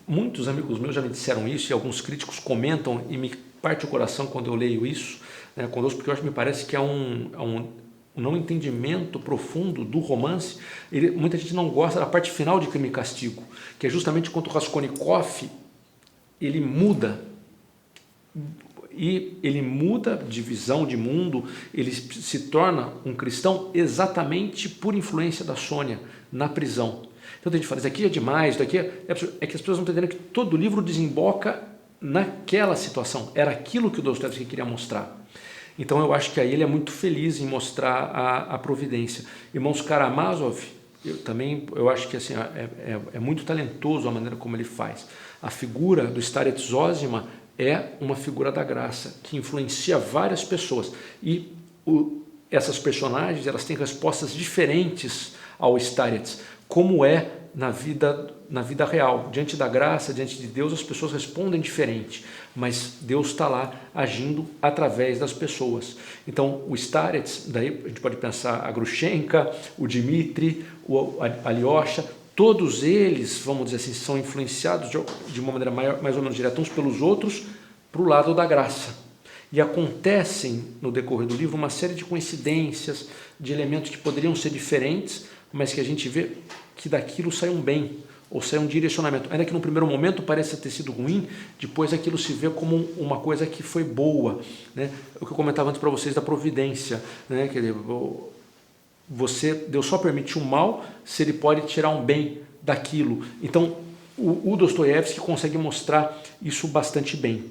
Muitos amigos meus já me disseram isso e alguns críticos comentam e me parte o coração quando eu leio isso, né, conosco, porque eu acho que me parece que é um não entendimento profundo do romance. Muita gente não gosta da parte final de Crime e Castigo, que é justamente quando o Raskolnikov ele muda. E ele muda de visão de mundo, ele se torna um cristão exatamente por influência da Sônia na prisão. Então a gente fala, isso aqui é demais, isso aqui é que as pessoas não estão entendendo que todo o livro desemboca naquela situação. Era aquilo que o Dostoiévski queria mostrar. Então eu acho que aí ele é muito feliz em mostrar a providência. Irmãos Karamazov, eu acho que assim, é muito talentoso a maneira como ele faz. A figura do Starets Zosima é uma figura da graça que influencia várias pessoas e essas personagens elas têm respostas diferentes ao Starets, como é na vida real. Diante da graça, diante de Deus, as pessoas respondem diferente, mas Deus está lá agindo através das pessoas. Então o Starets, daí a gente pode pensar a Grushenka, o Dmitri, o Alyosha, todos eles, vamos dizer assim, são influenciados de uma maneira mais ou menos direta uns pelos outros para o lado da graça. E acontecem no decorrer do livro uma série de coincidências, de elementos que poderiam ser diferentes, mas que a gente vê que daquilo sai um bem, ou sai um direcionamento. Ainda que no primeiro momento pareça ter sido ruim, depois aquilo se vê como uma coisa que foi boa, né? O que eu comentava antes para vocês da providência, né? Quer dizer, Deus só permite um mal se ele pode tirar um bem daquilo. Então, o Dostoiévski consegue mostrar isso bastante bem,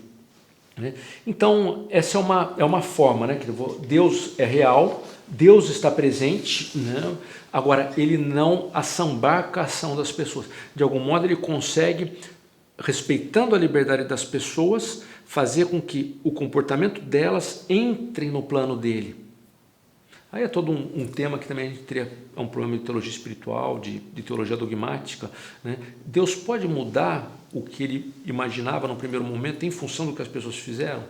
né? Então, essa é uma forma, né? Deus é real, Deus está presente, né? Agora, ele não assambarca a ação das pessoas. De algum modo, ele consegue, respeitando a liberdade das pessoas, fazer com que o comportamento delas entre no plano dele. Aí é todo um tema que também a gente teria um problema de teologia espiritual, de teologia dogmática, né? Deus pode mudar o que ele imaginava no primeiro momento em função do que as pessoas fizeram?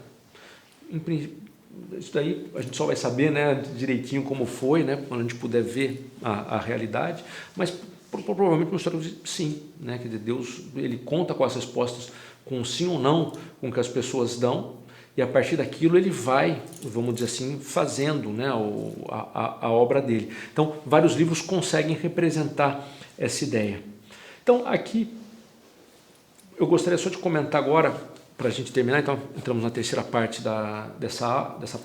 Isso daí a gente só vai saber, né, direitinho como foi, né, quando a gente puder ver a realidade, mas provavelmente uma história de sim, né, que Deus ele conta com as respostas, com sim ou não, com o que as pessoas dão, e a partir daquilo ele vai, vamos dizer assim, fazendo, né, a obra dele. Então, vários livros conseguem representar essa ideia. Então, aqui, eu gostaria só de comentar agora, para a gente terminar, então entramos na terceira parte dessa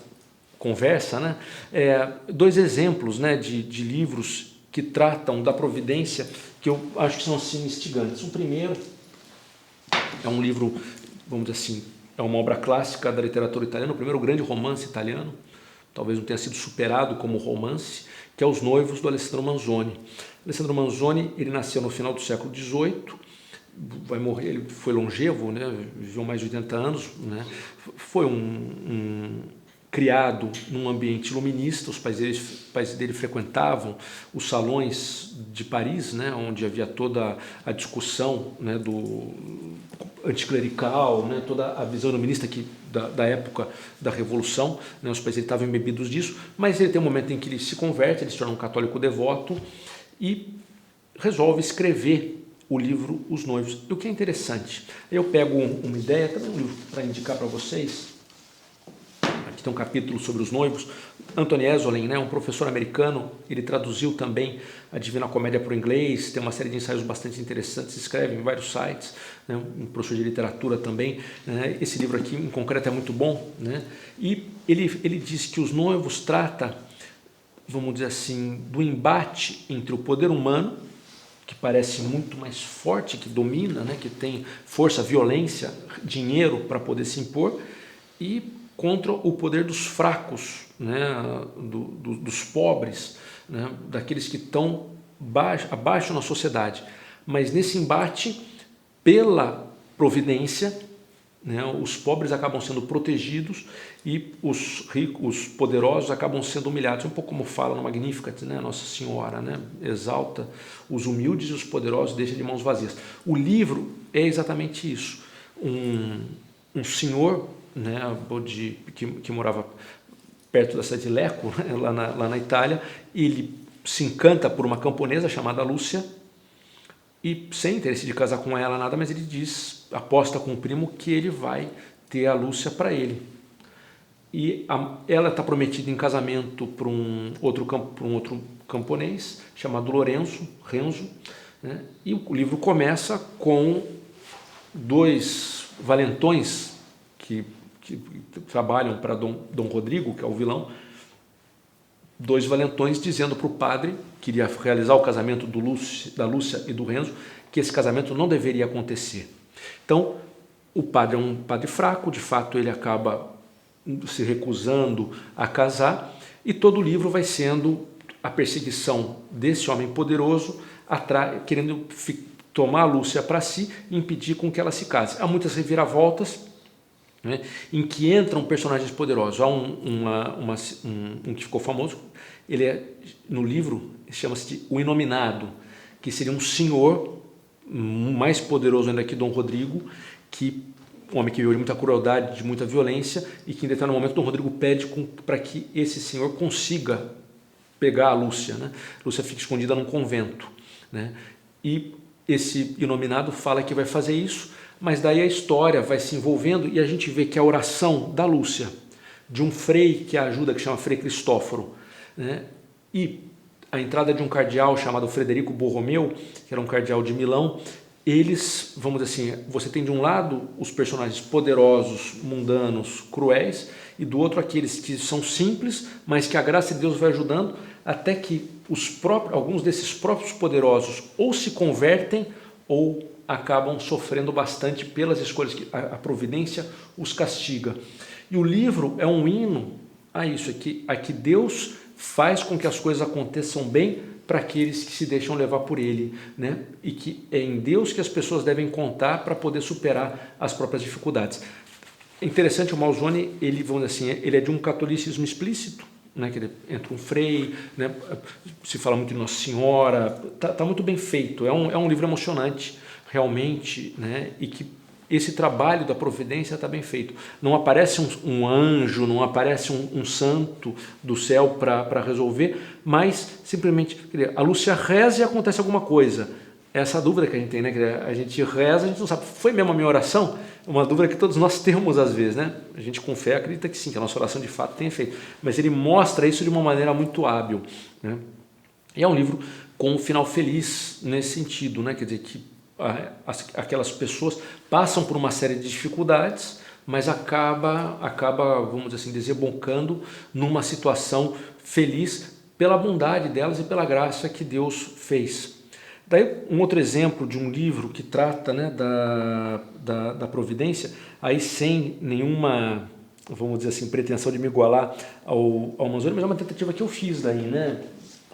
conversa, né, dois exemplos, né, de livros que tratam da providência, que eu acho que são assim instigantes. O primeiro é um livro, vamos dizer assim, é uma obra clássica da literatura italiana, o primeiro grande romance italiano, talvez não tenha sido superado como romance, que é Os Noivos, do Alessandro Manzoni. Alessandro Manzoni, ele nasceu no final do século XVIII, vai morrer, ele foi longevo, né, viveu mais de 80 anos, né, foi criado num ambiente iluminista, os pais dele frequentavam os salões de Paris, né, onde havia toda a discussão, né, do anticlerical, né, toda a visão iluminista da época da Revolução, né, os pais dele estavam embebidos disso, mas ele tem um momento em que ele se converte, ele se torna um católico devoto e resolve escrever o livro Os Noivos. E o que é interessante, eu pego uma ideia, também um livro para indicar para vocês. Aqui tem um capítulo sobre os noivos. Anthony Esolen, né, um professor americano, ele traduziu também a Divina Comédia para o inglês, tem uma série de ensaios bastante interessantes, escreve em vários sites, né, um professor de literatura também, né, esse livro aqui em concreto é muito bom, né, e ele diz que Os Noivos trata, vamos dizer assim, do embate entre o poder humano, que parece muito mais forte, que domina, né, que tem força, violência, dinheiro para poder se impor, e contra o poder dos fracos, né, dos pobres, né, daqueles que estão abaixo na sociedade. Mas nesse embate, pela providência, né, os pobres acabam sendo protegidos e os ricos, os poderosos acabam sendo humilhados. Um pouco como fala no Magnificat, né, Nossa Senhora, né, exalta os humildes e os poderosos deixa de mãos vazias. O livro é exatamente isso. Um senhor, né, que morava perto da cidade de Lecco, né, lá na Itália, ele se encanta por uma camponesa chamada Lúcia e sem interesse de casar com ela nada, mas ele aposta com o primo que ele vai ter a Lúcia para ele. E ela está prometida em casamento para um outro camponês chamado Renzo, né, e o livro começa com dois valentões que trabalham para Dom Rodrigo, que é o vilão, dois valentões dizendo para o padre, que iria realizar o casamento da Lúcia e do Renzo, que esse casamento não deveria acontecer. Então, o padre é um padre fraco, de fato ele acaba se recusando a casar, e todo o livro vai sendo a perseguição desse homem poderoso, querendo tomar a Lúcia para si e impedir com que ela se case. Há muitas reviravoltas, né, em que entram personagens poderosos. Há um que ficou famoso, no livro, chama-se de O Inominado, que seria um senhor mais poderoso ainda que Dom Rodrigo, um homem que viveu de muita crueldade, de muita violência, e que em determinado momento Dom Rodrigo pede para que esse senhor consiga pegar a Lúcia, né? Lúcia fica escondida num convento, né? E esse Inominado fala que vai fazer isso, mas daí a história vai se envolvendo e a gente vê que a oração da Lúcia, de um frei que a ajuda, que chama Frei Cristóforo, né, e a entrada de um cardeal chamado Frederico Borromeu, que era um cardeal de Milão, eles, vamos dizer assim, você tem de um lado os personagens poderosos, mundanos, cruéis, e do outro aqueles que são simples, mas que a graça de Deus vai ajudando, até que alguns desses próprios poderosos ou se convertem ou acabam sofrendo bastante pelas escolhas que a providência os castiga. E o livro é um hino a isso, a que Deus faz com que as coisas aconteçam bem para aqueles que se deixam levar por Ele, né? E que é em Deus que as pessoas devem contar para poder superar as próprias dificuldades. É interessante, o Manzoni, vamos dizer assim, ele é de um catolicismo explícito, né, que entra um frei, né, se fala muito de Nossa Senhora, tá muito bem feito, é um livro emocionante, realmente, né, e que esse trabalho da providência está bem feito. Não aparece um anjo, não aparece um santo do céu para resolver, mas simplesmente a Lúcia reza e acontece alguma coisa. Essa dúvida que a gente tem, né? A gente reza, a gente não sabe, foi mesmo a minha oração? Uma dúvida que todos nós temos às vezes, né? A gente com fé acredita que sim, que a nossa oração de fato tem efeito, mas ele mostra isso de uma maneira muito hábil, né? E é um livro com um final feliz nesse sentido, né? Quer dizer, que aquelas pessoas passam por uma série de dificuldades, mas acaba, vamos dizer assim, desembocando numa situação feliz pela bondade delas e pela graça que Deus fez. Daí um outro exemplo de um livro que trata, né, da providência, aí sem nenhuma, vamos dizer assim, pretensão de me igualar ao Manzoni, mas é uma tentativa que eu fiz daí, né?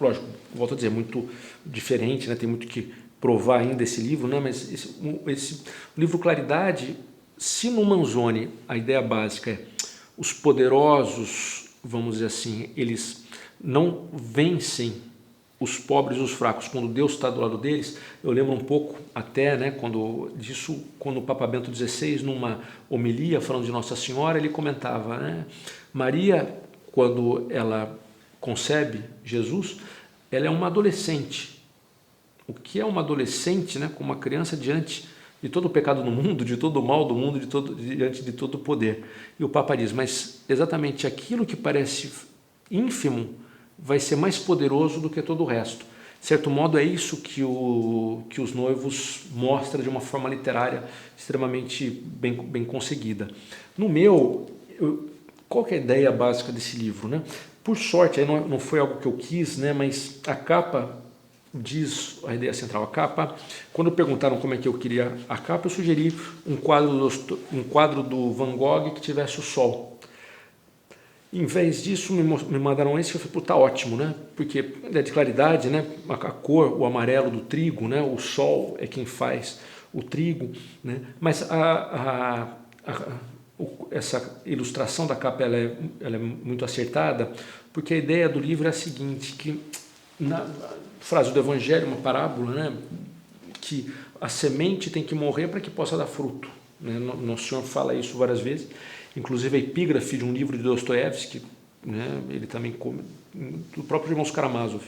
Lógico, volto a dizer, muito diferente, né? Tem muito que provar ainda esse livro, né? Mas esse livro Claridade, se no Manzoni a ideia básica é os poderosos, vamos dizer assim, eles não vencem os pobres e os fracos quando Deus está do lado deles. Eu lembro um pouco até, né, quando o Papa Bento XVI, numa homilia falando de Nossa Senhora, ele comentava, né, Maria, quando ela concebe Jesus, ela é uma adolescente. O que é uma adolescente, né, como uma criança diante de todo o pecado no mundo, de todo o mal do mundo, diante de todo o poder. E o Papa diz, mas exatamente aquilo que parece ínfimo vai ser mais poderoso do que todo o resto. De certo modo, é isso que os noivos mostram de uma forma literária extremamente bem conseguida. No meu, qual que é a ideia básica desse livro, né? Por sorte, aí não foi algo que eu quis, né? Mas a capa diz a ideia central. A capa, quando perguntaram como é que eu queria a capa, eu sugeri um quadro do Van Gogh que tivesse o sol. Em vez disso, me mandaram esse, eu falei, tá ótimo, né? Porque é de claridade, né? A cor, o amarelo do trigo, né? O sol é quem faz o trigo, né? Mas essa ilustração da capa ela é muito acertada, porque a ideia do livro é a seguinte, que na frase do Evangelho, uma parábola, né? Que a semente tem que morrer para que possa dar fruto, né? Nosso Senhor fala isso várias vezes. Inclusive a epígrafe de um livro de Dostoiévski, né, ele também do próprio Irmãos Karamazov.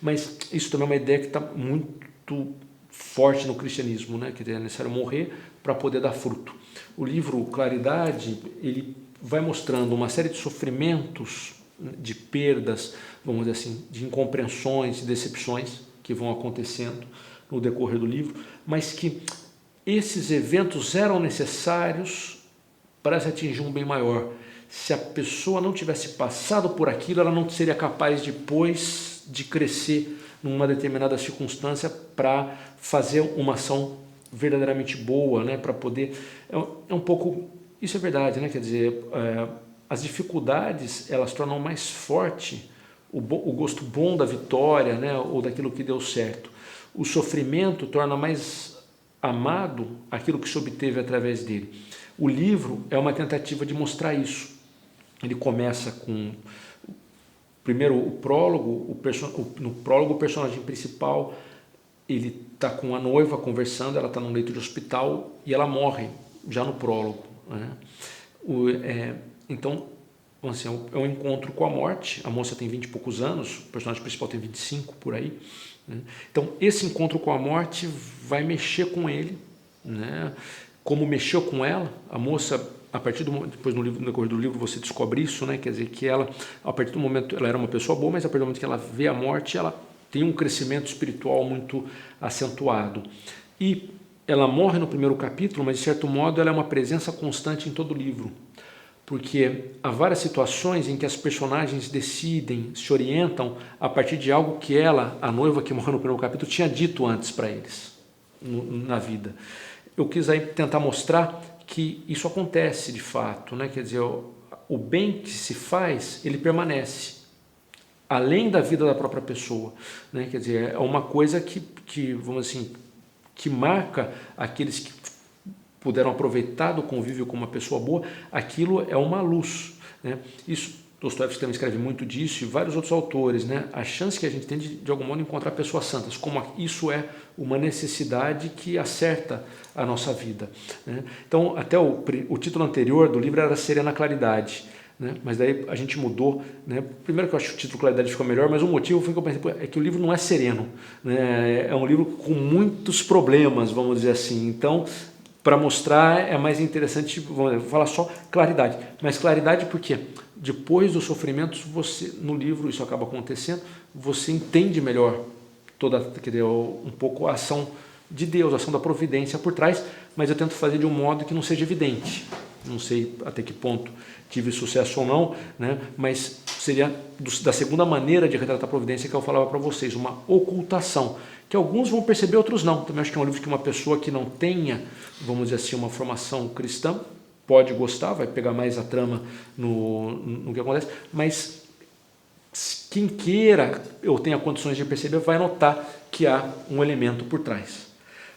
Mas isso também é uma ideia que está muito forte no cristianismo, né, que é necessário morrer para poder dar fruto. O livro Claridade, ele vai mostrando uma série de sofrimentos, de perdas, vamos dizer assim, de incompreensões, de decepções que vão acontecendo no decorrer do livro, mas que esses eventos eram necessários para se atingir um bem maior. Se a pessoa não tivesse passado por aquilo, ela não seria capaz depois de crescer numa determinada circunstância para fazer uma ação verdadeiramente boa, né? Para poder... É um pouco... Isso é verdade, né? Quer dizer, as dificuldades, elas tornam mais forte o gosto bom da vitória, né? Ou daquilo que deu certo. O sofrimento torna mais amado aquilo que se obteve através dele. O livro é uma tentativa de mostrar isso. Ele começa com, primeiro, o prólogo. No prólogo, o personagem principal, ele está com a noiva conversando, ela está num leito de hospital e ela morre já no prólogo, né? Então, assim, é um encontro com a morte. A moça tem 20 e poucos anos, o personagem principal tem 25 por aí, né? Então, esse encontro com a morte vai mexer com ele, né? Como mexeu com ela, a moça, a partir do momento, depois no decorrer do livro você descobre isso, né? Quer dizer que ela, a partir do momento, ela era uma pessoa boa, mas a partir do momento que ela vê a morte, ela tem um crescimento espiritual muito acentuado. E ela morre no primeiro capítulo, mas de certo modo ela é uma presença constante em todo o livro, porque há várias situações em que as personagens decidem, se orientam a partir de algo que ela, a noiva que morre no primeiro capítulo, tinha dito antes para eles na vida. Eu quis aí tentar mostrar que isso acontece de fato, né? Quer dizer, o bem que se faz, ele permanece, além da vida da própria pessoa, né? Quer dizer, é uma coisa que vamos assim, que marca aqueles que puderam aproveitar do convívio com uma pessoa boa, aquilo é uma luz, né? Isso Dostoiévski também escreve muito disso, e vários outros autores, né? A chance que a gente tem de algum modo encontrar pessoas santas, como isso é uma necessidade que acerta a nossa vida, né? Então, até o título anterior do livro era Serena Claridade, né? Mas daí a gente mudou, né? Primeiro que eu acho que o título Claridade ficou melhor, mas o motivo foi que eu pensei, é que o livro não é sereno, né? É um livro com muitos problemas, vamos dizer assim. Então, para mostrar é mais interessante, vou falar só claridade, mas claridade por quê? Depois dos sofrimentos, você, no livro isso acaba acontecendo, você entende melhor um pouco a ação de Deus, a ação da providência por trás, mas eu tento fazer de um modo que não seja evidente. Não sei até que ponto tive sucesso ou não, né? Mas seria da segunda maneira de retratar a providência que eu falava para vocês, uma ocultação, que alguns vão perceber, outros não. Também acho que é um livro que uma pessoa que não tenha, vamos dizer assim, uma formação cristã, pode gostar, vai pegar mais a trama no que acontece, mas quem queira ou tenha condições de perceber vai notar que há um elemento por trás.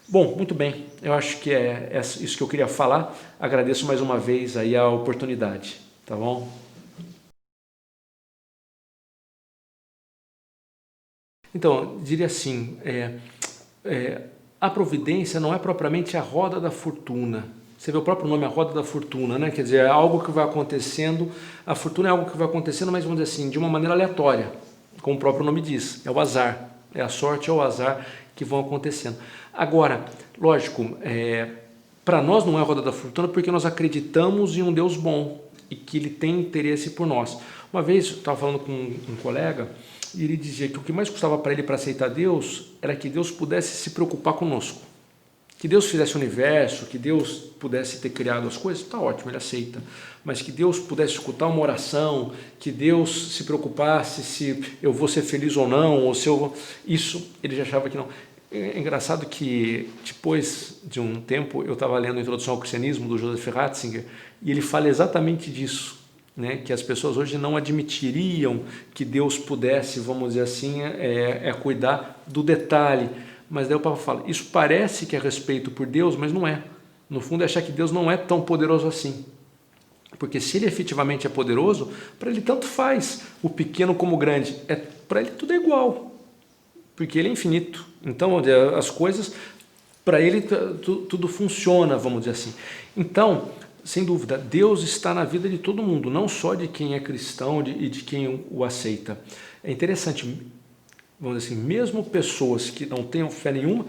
Bom, muito bem, eu acho que é isso que eu queria falar. Agradeço mais uma vez aí a oportunidade, tá bom? Então, diria assim, a providência não é propriamente a roda da fortuna. Você vê o próprio nome, a roda da fortuna, né? Quer dizer, é algo que vai acontecendo, a fortuna é algo que vai acontecendo, mas vamos dizer assim, de uma maneira aleatória, como o próprio nome diz, é o azar, é a sorte, é o azar que vão acontecendo. Agora, lógico, para nós não é a roda da fortuna porque nós acreditamos em um Deus bom e que Ele tem interesse por nós. Uma vez eu estava falando com um colega e ele dizia que o que mais custava para ele para aceitar Deus era que Deus pudesse se preocupar conosco. Que Deus fizesse o universo, que Deus pudesse ter criado as coisas, está ótimo, ele aceita. Mas que Deus pudesse escutar uma oração, que Deus se preocupasse se eu vou ser feliz ou não, ou se eu vou... Isso ele já achava que não. É engraçado que depois de um tempo eu estava lendo a Introdução ao Cristianismo do Joseph Ratzinger e ele fala exatamente disso, né? Que as pessoas hoje não admitiriam que Deus pudesse, vamos dizer assim, cuidar do detalhe. Mas daí o Papa fala, isso parece que é respeito por Deus, mas não é. No fundo é achar que Deus não é tão poderoso assim. Porque se Ele efetivamente é poderoso, para Ele tanto faz o pequeno como o grande. Para Ele tudo é igual, porque Ele é infinito. Então as coisas, para Ele tudo funciona, vamos dizer assim. Então, sem dúvida, Deus está na vida de todo mundo, não só de quem é cristão e de quem o aceita. É interessante, vamos dizer assim, mesmo pessoas que não tenham fé nenhuma,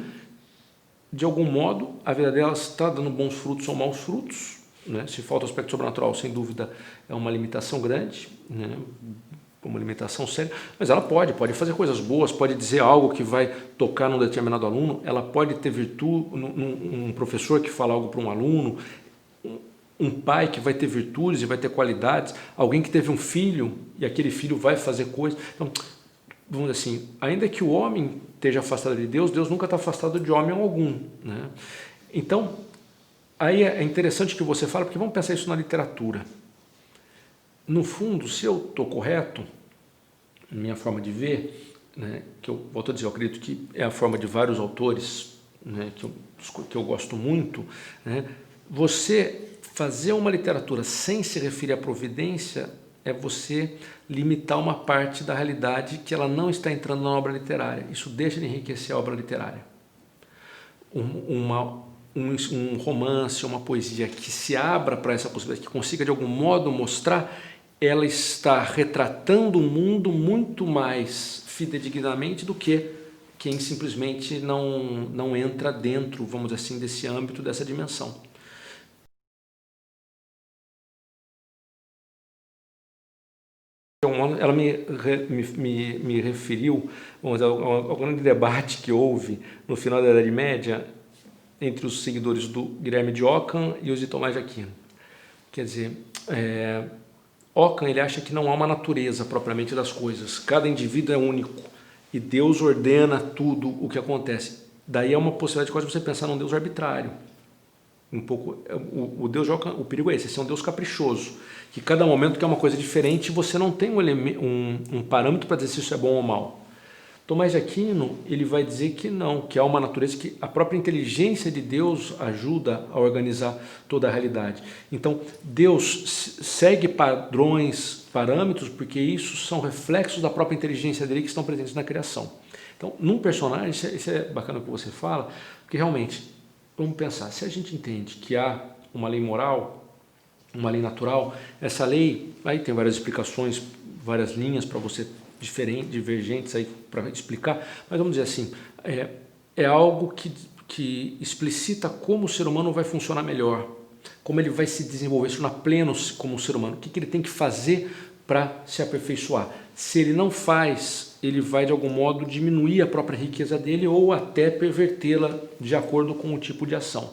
de algum modo a vida delas está dando bons frutos ou maus frutos, né? Se falta o aspecto sobrenatural, sem dúvida é uma limitação grande, né? Uma limitação séria, mas ela pode fazer coisas boas, pode dizer algo que vai tocar num determinado aluno, ela pode ter virtude, um professor que fala algo para um aluno, um pai que vai ter virtudes e vai ter qualidades, alguém que teve um filho e aquele filho vai fazer coisas. Então, vamos dizer assim, ainda que o homem esteja afastado de Deus, Deus nunca está afastado de homem algum, né? Então, aí é interessante que você fala, porque vamos pensar isso na literatura. No fundo, se eu estou correto, minha forma de ver, né, que eu volto a dizer, eu acredito que é a forma de vários autores, né, que eu gosto muito, né, você fazer uma literatura sem se referir à providência é você limitar uma parte da realidade que ela não está entrando na obra literária. Isso deixa de enriquecer a obra literária. Um romance, uma poesia que se abra para essa possibilidade, que consiga de algum modo mostrar, ela está retratando o mundo muito mais fidedignamente do que quem simplesmente não entra dentro, vamos dizer assim, desse âmbito, dessa dimensão. Ela me referiu, vamos dizer, ao grande debate que houve no final da Idade Média entre os seguidores do Guilherme de Ockham e os de Tomás de Aquino. Quer dizer, Ockham ele acha que não há uma natureza propriamente das coisas, cada indivíduo é único e Deus ordena tudo o que acontece. Daí é uma possibilidade de quase você pensar num Deus arbitrário. Um pouco, o Deus de Ockham, o perigo é esse é um Deus caprichoso, que cada momento quer uma coisa diferente e você não tem um parâmetro para dizer se isso é bom ou mal. Tomás de Aquino, ele vai dizer que não, que há uma natureza, que a própria inteligência de Deus ajuda a organizar toda a realidade. Então, Deus segue padrões, parâmetros, porque isso são reflexos da própria inteligência dele que estão presentes na criação. Então, num personagem, isso é bacana o que você fala, porque realmente, vamos pensar, se a gente entende que há uma lei moral, uma lei natural, essa lei, aí tem várias explicações, várias linhas para você divergentes aí para explicar, mas vamos dizer assim, é algo que explicita como o ser humano vai funcionar melhor, como ele vai se desenvolver, se tornar pleno como ser humano, o que ele tem que fazer para se aperfeiçoar. Se ele não faz, ele vai de algum modo diminuir a própria riqueza dele ou até pervertê-la de acordo com o tipo de ação.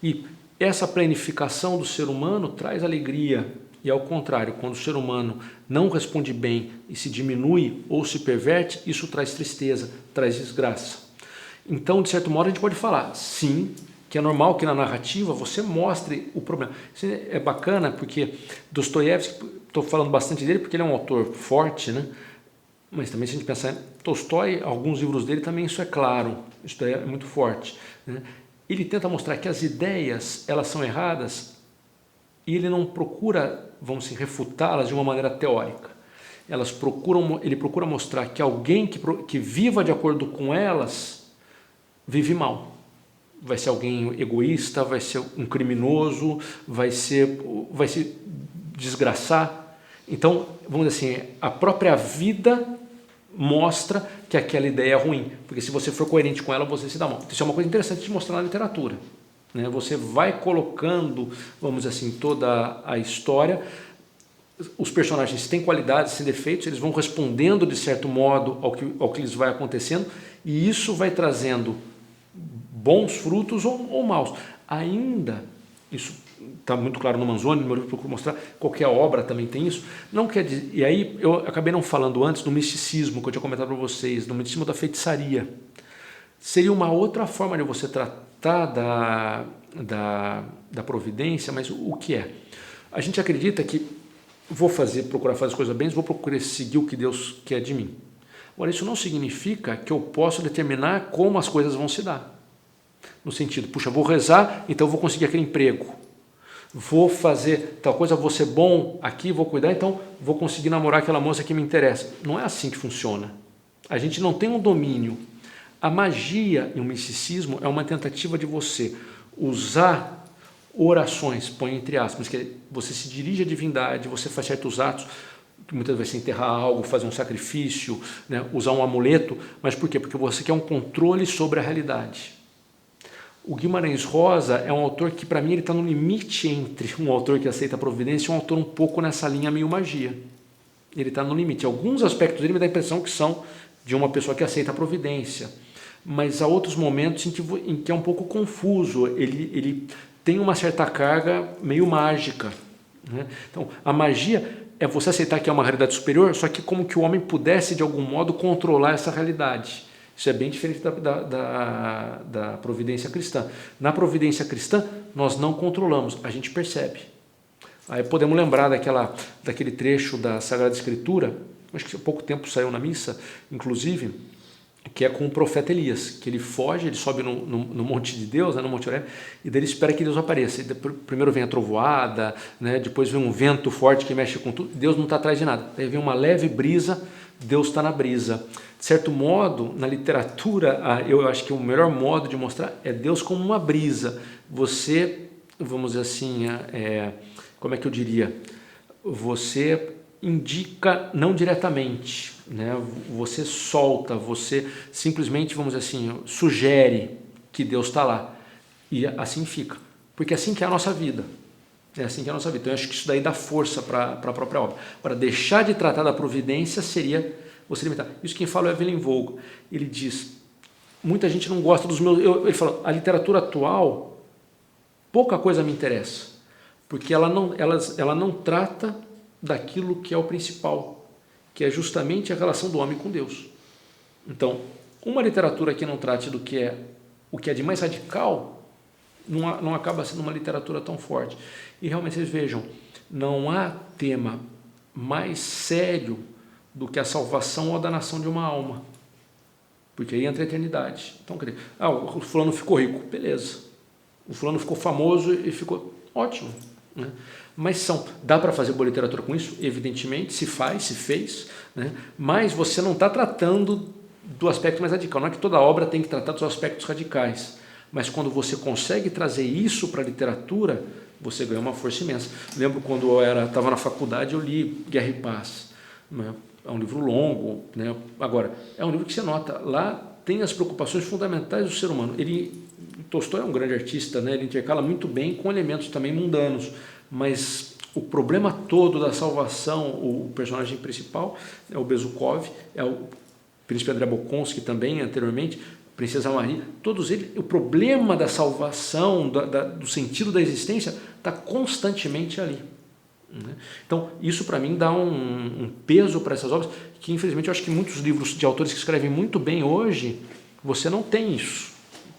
E essa planificação do ser humano traz alegria. E ao contrário, quando o ser humano não responde bem e se diminui ou se perverte, isso traz tristeza, traz desgraça. Então, de certo modo, a gente pode falar, sim, que é normal que na narrativa você mostre o problema. Isso é bacana porque Dostoiévski, estou falando bastante dele porque ele é um autor forte, né? Mas também se a gente pensar em Tolstói, alguns livros dele também isso é claro, isso é muito forte, né? Ele tenta mostrar que as ideias, elas são erradas, e ele não procura, vamos dizer, refutá-las de uma maneira teórica. Ele procura mostrar que alguém que viva de acordo com elas vive mal. Vai ser alguém egoísta, vai ser um criminoso, vai se desgraçar. Então, vamos dizer assim, a própria vida mostra que aquela ideia é ruim, porque se você for coerente com ela, você se dá mal. Isso é uma coisa interessante de mostrar na literatura. Você vai colocando, vamos dizer assim, toda a história, os personagens têm qualidades, têm defeitos, eles vão respondendo de certo modo ao que lhes vai acontecendo, e isso vai trazendo bons frutos ou maus. Ainda, isso está muito claro no Manzoni, no meu livro eu procuro mostrar, qualquer obra também tem isso, não quer dizer, e aí eu acabei não falando antes do misticismo, que eu tinha comentado para vocês, do misticismo da feitiçaria. Seria uma outra forma de você tratar da providência, mas o que é? A gente acredita que procurar fazer as coisas bem, vou procurar seguir o que Deus quer de mim. Agora, isso não significa que eu possa determinar como as coisas vão se dar. No sentido, puxa, vou rezar, então vou conseguir aquele emprego. Vou fazer tal coisa, vou ser bom aqui, vou cuidar, então vou conseguir namorar aquela moça que me interessa. Não é assim que funciona. A gente não tem um domínio. A magia e o misticismo é uma tentativa de você usar orações, põe entre aspas, que você se dirige à divindade, você faz certos atos, muitas vezes enterrar algo, fazer um sacrifício, né, usar um amuleto, mas por quê? Porque você quer um controle sobre a realidade. O Guimarães Rosa é um autor que, para mim, ele está no limite entre um autor que aceita a providência e um autor um pouco nessa linha meio magia. Ele está no limite. Alguns aspectos dele me dá a impressão que são de uma pessoa que aceita a providência, mas há outros momentos em que é um pouco confuso, ele tem uma certa carga meio mágica, né? Então, a magia é você aceitar que é uma realidade superior, só que como que o homem pudesse, de algum modo, controlar essa realidade. Isso é bem diferente da providência cristã. Na providência cristã, nós não controlamos, a gente percebe. Aí podemos lembrar daquele trecho da Sagrada Escritura, acho que há pouco tempo saiu na missa, inclusive, que é com o profeta Elias, que ele foge, ele sobe no monte de Deus, né, no Monte Horebe, e daí ele espera que Deus apareça. Primeiro vem a trovoada, né, depois vem um vento forte que mexe com tudo, Deus não está atrás de nada. Daí vem uma leve brisa, Deus está na brisa. De certo modo, na literatura, eu acho que o melhor modo de mostrar é Deus como uma brisa. Você, vamos dizer assim, como é que eu diria? Você indica não diretamente, né? Você solta, você simplesmente, vamos dizer assim, sugere que Deus está lá, e assim fica, porque é assim que é a nossa vida, é assim que é a nossa vida. Então eu acho que isso daí dá força para a própria obra. Agora, deixar de tratar da providência seria você limitar. Isso quem fala é Evelyn Vogue. Ele diz, muita gente não gosta dos meus, ele fala, a literatura atual, pouca coisa me interessa, porque ela não trata daquilo que é o principal, que é justamente a relação do homem com Deus. Então, uma literatura que não trate do que é o que é de mais radical, não acaba sendo uma literatura tão forte. E realmente vocês vejam, não há tema mais sério do que a salvação ou a danação de uma alma. porque aí entra a eternidade. Então, quer dizer, o fulano ficou rico, beleza. O fulano ficou famoso e ficou ótimo, né? Mas dá para fazer boa literatura com isso? Evidentemente, se fez, né? Mas você não está tratando do aspecto mais radical. Não é que toda obra tem que tratar dos aspectos radicais, mas quando você consegue trazer isso para a literatura, você ganha uma força imensa. Lembro quando eu estava na faculdade, eu li Guerra e Paz, né? É um livro longo, né? Agora, é um livro que você nota, lá tem as preocupações fundamentais do ser humano. Tolstói é um grande artista, né? Ele intercala muito bem com elementos também mundanos, mas o problema todo da salvação, o personagem principal é o Bezukov, é o príncipe André Bolkonsky também, anteriormente, Princesa Maria, todos eles, o problema da salvação, do sentido da existência, está constantemente ali, né? Então, isso para mim dá um peso para essas obras, que infelizmente eu acho que muitos livros de autores que escrevem muito bem hoje, você não tem isso,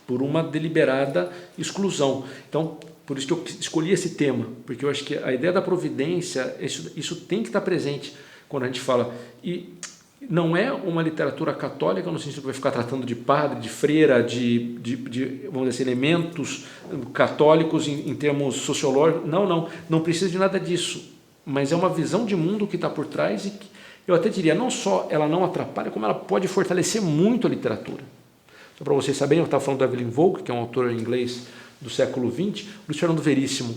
por uma deliberada exclusão. Então, por isso que eu escolhi esse tema, porque eu acho que a ideia da providência, isso tem que estar presente quando a gente fala. E não é uma literatura católica no sentido que vai ficar tratando de padre, de freira, de vamos dizer, elementos católicos em termos sociológicos. Não precisa de nada disso, mas é uma visão de mundo que está por trás e que, eu até diria, não só ela não atrapalha, como ela pode fortalecer muito a literatura. Só para vocês saberem, eu estava falando do Evelyn Waugh, que é um autor inglês do século XX, Luiz Fernando Veríssimo,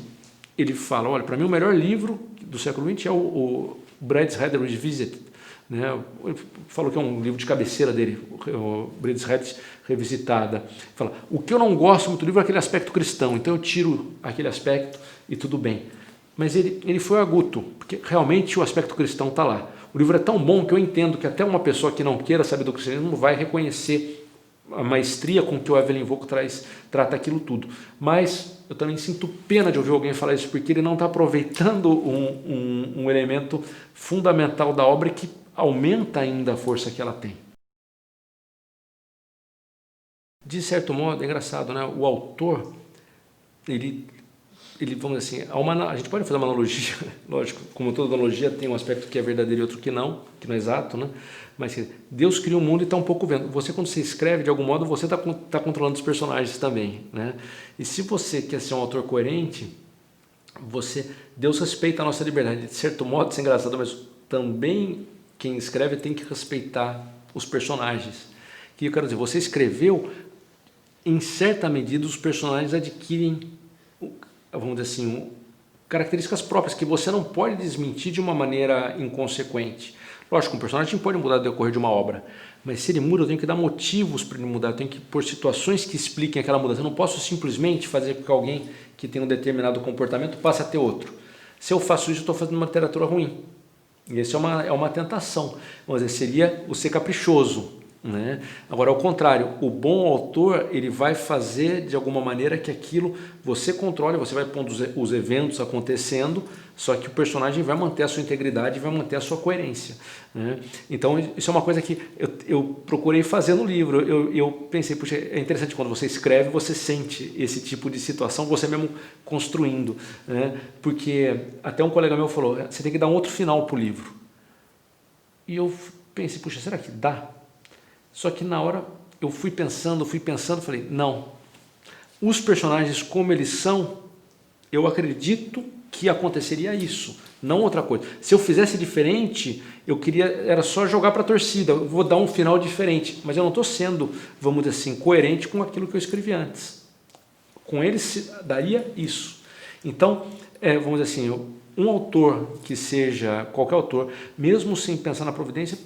ele fala, olha, para mim o melhor livro do século XX é o Brad's Head Revisited, né? Ele falou que é um livro de cabeceira dele, o Brad's Head Revisitada. Fala, o que eu não gosto muito do livro é aquele aspecto cristão, então eu tiro aquele aspecto e tudo bem. Mas ele foi agudo, porque realmente o aspecto cristão está lá. O livro é tão bom que eu entendo que até uma pessoa que não queira saber do cristianismo vai reconhecer a maestria com que o Evelyn Waugh trata aquilo tudo. Mas eu também sinto pena de ouvir alguém falar isso, porque ele não está aproveitando um elemento fundamental da obra que aumenta ainda a força que ela tem. De certo modo, é engraçado, né? O autor, ele vamos dizer assim, a gente pode fazer uma analogia, lógico, como toda analogia tem um aspecto que é verdadeiro e outro que não é exato, né? Mas Deus cria o mundo e está um pouco vendo. Você, quando você escreve, de algum modo, você está controlando os personagens também, né? E se você quer ser um autor coerente, Deus respeita a nossa liberdade. De certo modo, isso é engraçado, mas também quem escreve tem que respeitar os personagens. O que eu quero dizer? Você escreveu, em certa medida, os personagens adquirem, vamos dizer assim, características próprias que você não pode desmentir de uma maneira inconsequente. Lógico, um personagem pode mudar no decorrer de uma obra, mas se ele muda, eu tenho que dar motivos para ele mudar, eu tenho que pôr situações que expliquem aquela mudança. Eu não posso simplesmente fazer com que alguém que tem um determinado comportamento passe a ter outro. Se eu faço isso, eu estou fazendo uma literatura ruim. E isso é uma tentação. Vamos dizer, seria o ser caprichoso, né? Agora, ao contrário, o bom autor, ele vai fazer de alguma maneira que aquilo você controle, você vai pondo os eventos acontecendo, só que o personagem vai manter a sua integridade, vai manter a sua coerência, né? Então, isso é uma coisa que eu procurei fazer no livro. Eu pensei, puxa, é interessante quando você escreve, você sente esse tipo de situação, você mesmo construindo, né? Porque até um colega meu falou, você tem que dar um outro final para o livro. E eu pensei, puxa, será que dá? Só que na hora eu fui pensando, falei, não, os personagens como eles são, eu acredito que aconteceria isso, não outra coisa. Se eu fizesse diferente, era só jogar para a torcida, eu vou dar um final diferente, mas eu não estou sendo, vamos dizer assim, coerente com aquilo que eu escrevi antes. Com eles daria isso. Então, vamos dizer assim, um autor que seja, qualquer autor, mesmo sem pensar na providência,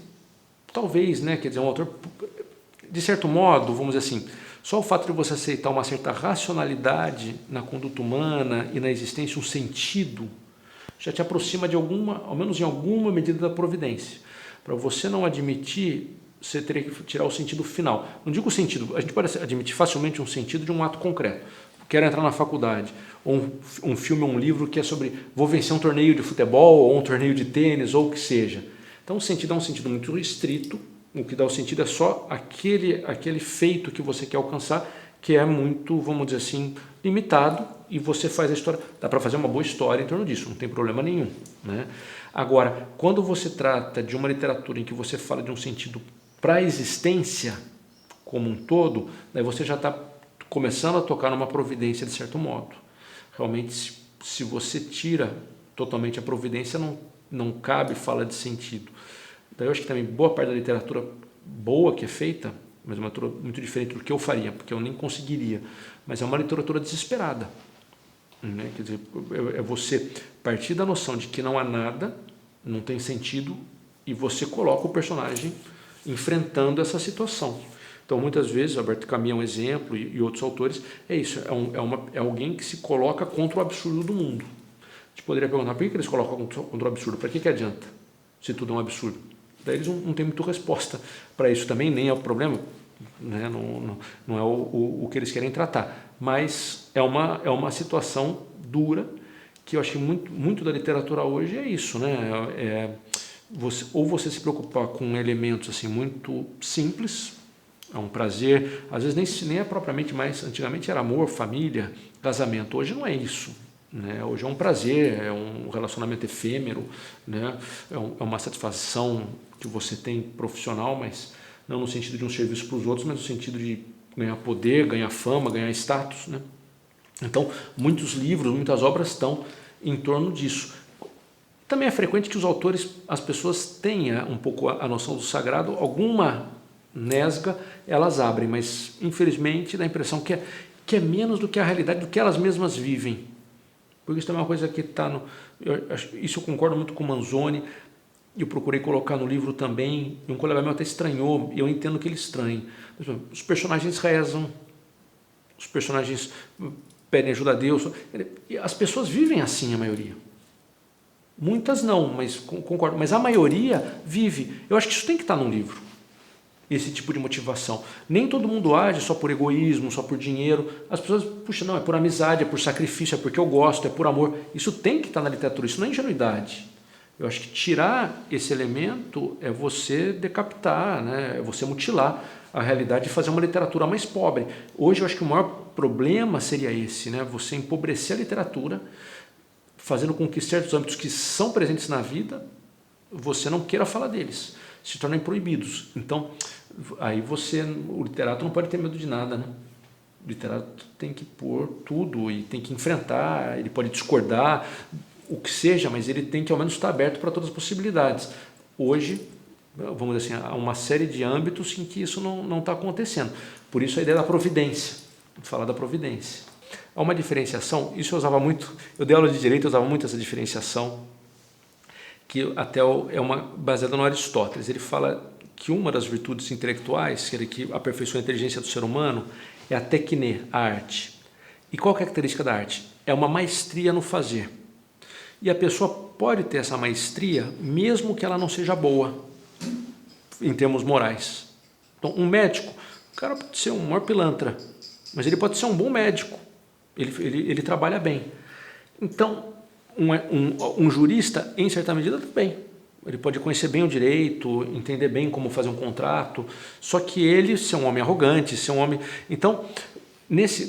talvez, né, quer dizer, um autor, de certo modo, vamos dizer assim, só o fato de você aceitar uma certa racionalidade na conduta humana e na existência, um sentido, já te aproxima de ao menos em alguma medida da providência. Para você não admitir, você teria que tirar o sentido final. Não digo o sentido, a gente pode admitir facilmente um sentido de um ato concreto. Quero entrar na faculdade, ou um filme ou um livro que é sobre vou vencer um torneio de futebol, ou um torneio de tênis, ou o que seja. Então, o sentido é um sentido muito restrito, o que dá o sentido é só aquele feito que você quer alcançar, que é muito, vamos dizer assim, limitado, e você faz a história. Dá para fazer uma boa história em torno disso, não tem problema nenhum, né? Agora, quando você trata de uma literatura em que você fala de um sentido para a existência, como um todo, daí você já está começando a tocar numa providência de certo modo. Realmente, se você tira totalmente a providência, não cabe fala de sentido. Daí eu acho que também boa parte da literatura boa que é feita, mas uma literatura muito diferente do que eu faria, porque eu nem conseguiria, mas é uma literatura desesperada. Né? Quer dizer, é você partir da noção de que não há nada, não tem sentido, e você coloca o personagem enfrentando essa situação. Então, muitas vezes, Alberto Camus é um exemplo, e outros autores, é isso, é alguém que se coloca contra o absurdo do mundo. A gente poderia perguntar, por que eles colocam contra o absurdo? Para que adianta, se tudo é um absurdo? Daí eles não têm muita resposta para isso também, nem é o problema, né? Não é o que eles querem tratar, mas é uma situação dura, que eu acho que muito da literatura hoje é isso, né? Ou você se preocupar com elementos assim muito simples, é um prazer, às vezes nem é propriamente mais, antigamente era amor, família, casamento, hoje não é isso, né? Hoje é um prazer, é um relacionamento efêmero, né? É uma satisfação que você tem profissional, mas não no sentido de um serviço para os outros, mas no sentido de ganhar poder, ganhar fama, ganhar status, né? Então, muitos livros, muitas obras estão em torno disso. Também é frequente que os autores, as pessoas tenham um pouco a noção do sagrado, alguma nesga elas abrem, mas infelizmente dá a impressão que é menos do que a realidade, do que elas mesmas vivem. Porque isso também é uma coisa que está no... Isso eu concordo muito com o Manzoni, eu procurei colocar no livro também, e um colega meu até estranhou, e eu entendo que ele estranhe. Os personagens rezam, os personagens pedem ajuda a Deus, as pessoas vivem assim, a maioria. Muitas não, mas concordo, mas a maioria vive. Eu acho que isso tem que estar num livro, esse tipo de motivação. Nem todo mundo age só por egoísmo, só por dinheiro. As pessoas, puxa, não, é por amizade, é por sacrifício, é porque eu gosto, é por amor. Isso tem que estar na literatura, isso não é ingenuidade. Eu acho que tirar esse elemento é você decapitar, né? É você mutilar a realidade e fazer uma literatura mais pobre. Hoje eu acho que o maior problema seria esse, né? Você empobrecer a literatura, fazendo com que certos âmbitos que são presentes na vida, você não queira falar deles, se tornem proibidos. Então, aí o literato não pode ter medo de nada, né? O literato tem que pôr tudo e tem que enfrentar, ele pode discordar, o que seja, mas ele tem que ao menos estar aberto para todas as possibilidades. Hoje, vamos dizer assim, há uma série de âmbitos em que isso não está acontecendo. Por isso a ideia da providência, falar da providência. Há uma diferenciação, isso eu usava muito, eu dei aula de direito, eu usava muito essa diferenciação, que até baseada no Aristóteles. Ele fala que uma das virtudes intelectuais, que aperfeiçoa a inteligência do ser humano, é a tecne, a arte. E qual é a característica da arte? É uma maestria no fazer. E a pessoa pode ter essa maestria mesmo que ela não seja boa em termos morais. Então, um médico, o cara pode ser um maior pilantra, mas ele pode ser um bom médico, ele trabalha bem. Então, um jurista, em certa medida, também. Ele pode conhecer bem o direito, entender bem como fazer um contrato, só que ele ser um homem arrogante, ser um homem... Então,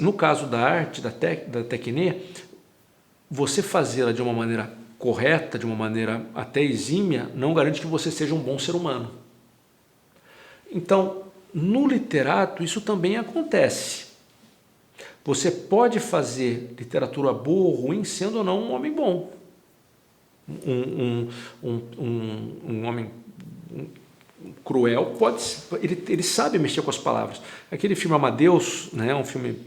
no caso da arte, da tecne, você fazê-la de uma maneira correta, de uma maneira até exímia, não garante que você seja um bom ser humano. Então, no literato, isso também acontece. Você pode fazer literatura boa ou ruim sendo ou não um homem bom. Um homem cruel, ele sabe mexer com as palavras. Aquele filme Amadeus, né, um filme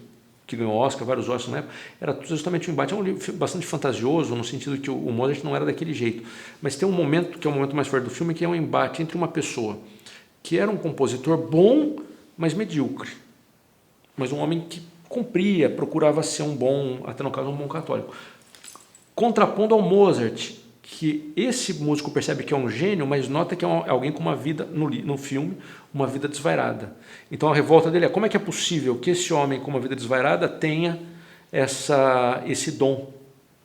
que ganhou Oscar, vários Oscars na época, era justamente um embate, é um livro bastante fantasioso, no sentido que o Mozart não era daquele jeito. Mas tem um momento, que é o momento mais forte do filme, que é um embate entre uma pessoa que era um compositor bom, mas medíocre. Mas um homem que cumpria, procurava ser um bom, até no caso um bom católico. Contrapondo ao Mozart, que esse músico percebe que é um gênio, mas nota que é alguém com uma vida, no filme, uma vida desvairada. Então a revolta dele é: como é que é possível que esse homem com uma vida desvairada tenha esse dom?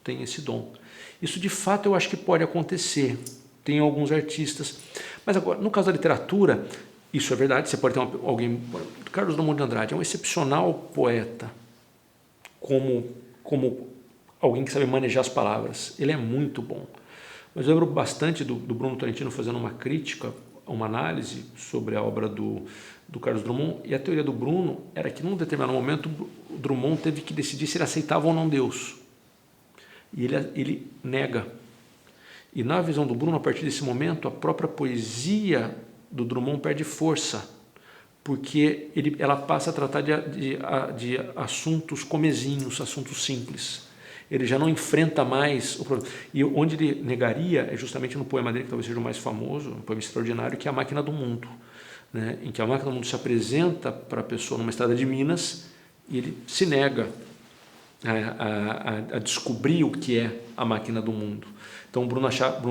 Tem esse dom. Isso de fato eu acho que pode acontecer. Tem alguns artistas. Mas agora, no caso da literatura, isso é verdade, você pode ter alguém... Carlos Drummond de Andrade é um excepcional poeta, como alguém que sabe manejar as palavras. Ele é muito bom. Mas eu lembro bastante do Bruno Tarantino fazendo uma crítica uma análise sobre a obra do Carlos Drummond, e a teoria do Bruno era que num determinado momento o Drummond teve que decidir se ele aceitava ou não Deus. E ele nega. E na visão do Bruno, a partir desse momento, a própria poesia do Drummond perde força, porque ela passa a tratar de assuntos comezinhos, assuntos simples. Ele já não enfrenta mais o problema. E onde ele negaria é justamente no poema dele, que talvez seja o mais famoso, um poema extraordinário, que é A Máquina do Mundo, né? Em que a máquina do mundo se apresenta para a pessoa numa estrada de Minas e ele se nega a descobrir o que é a máquina do mundo. Então, Bruno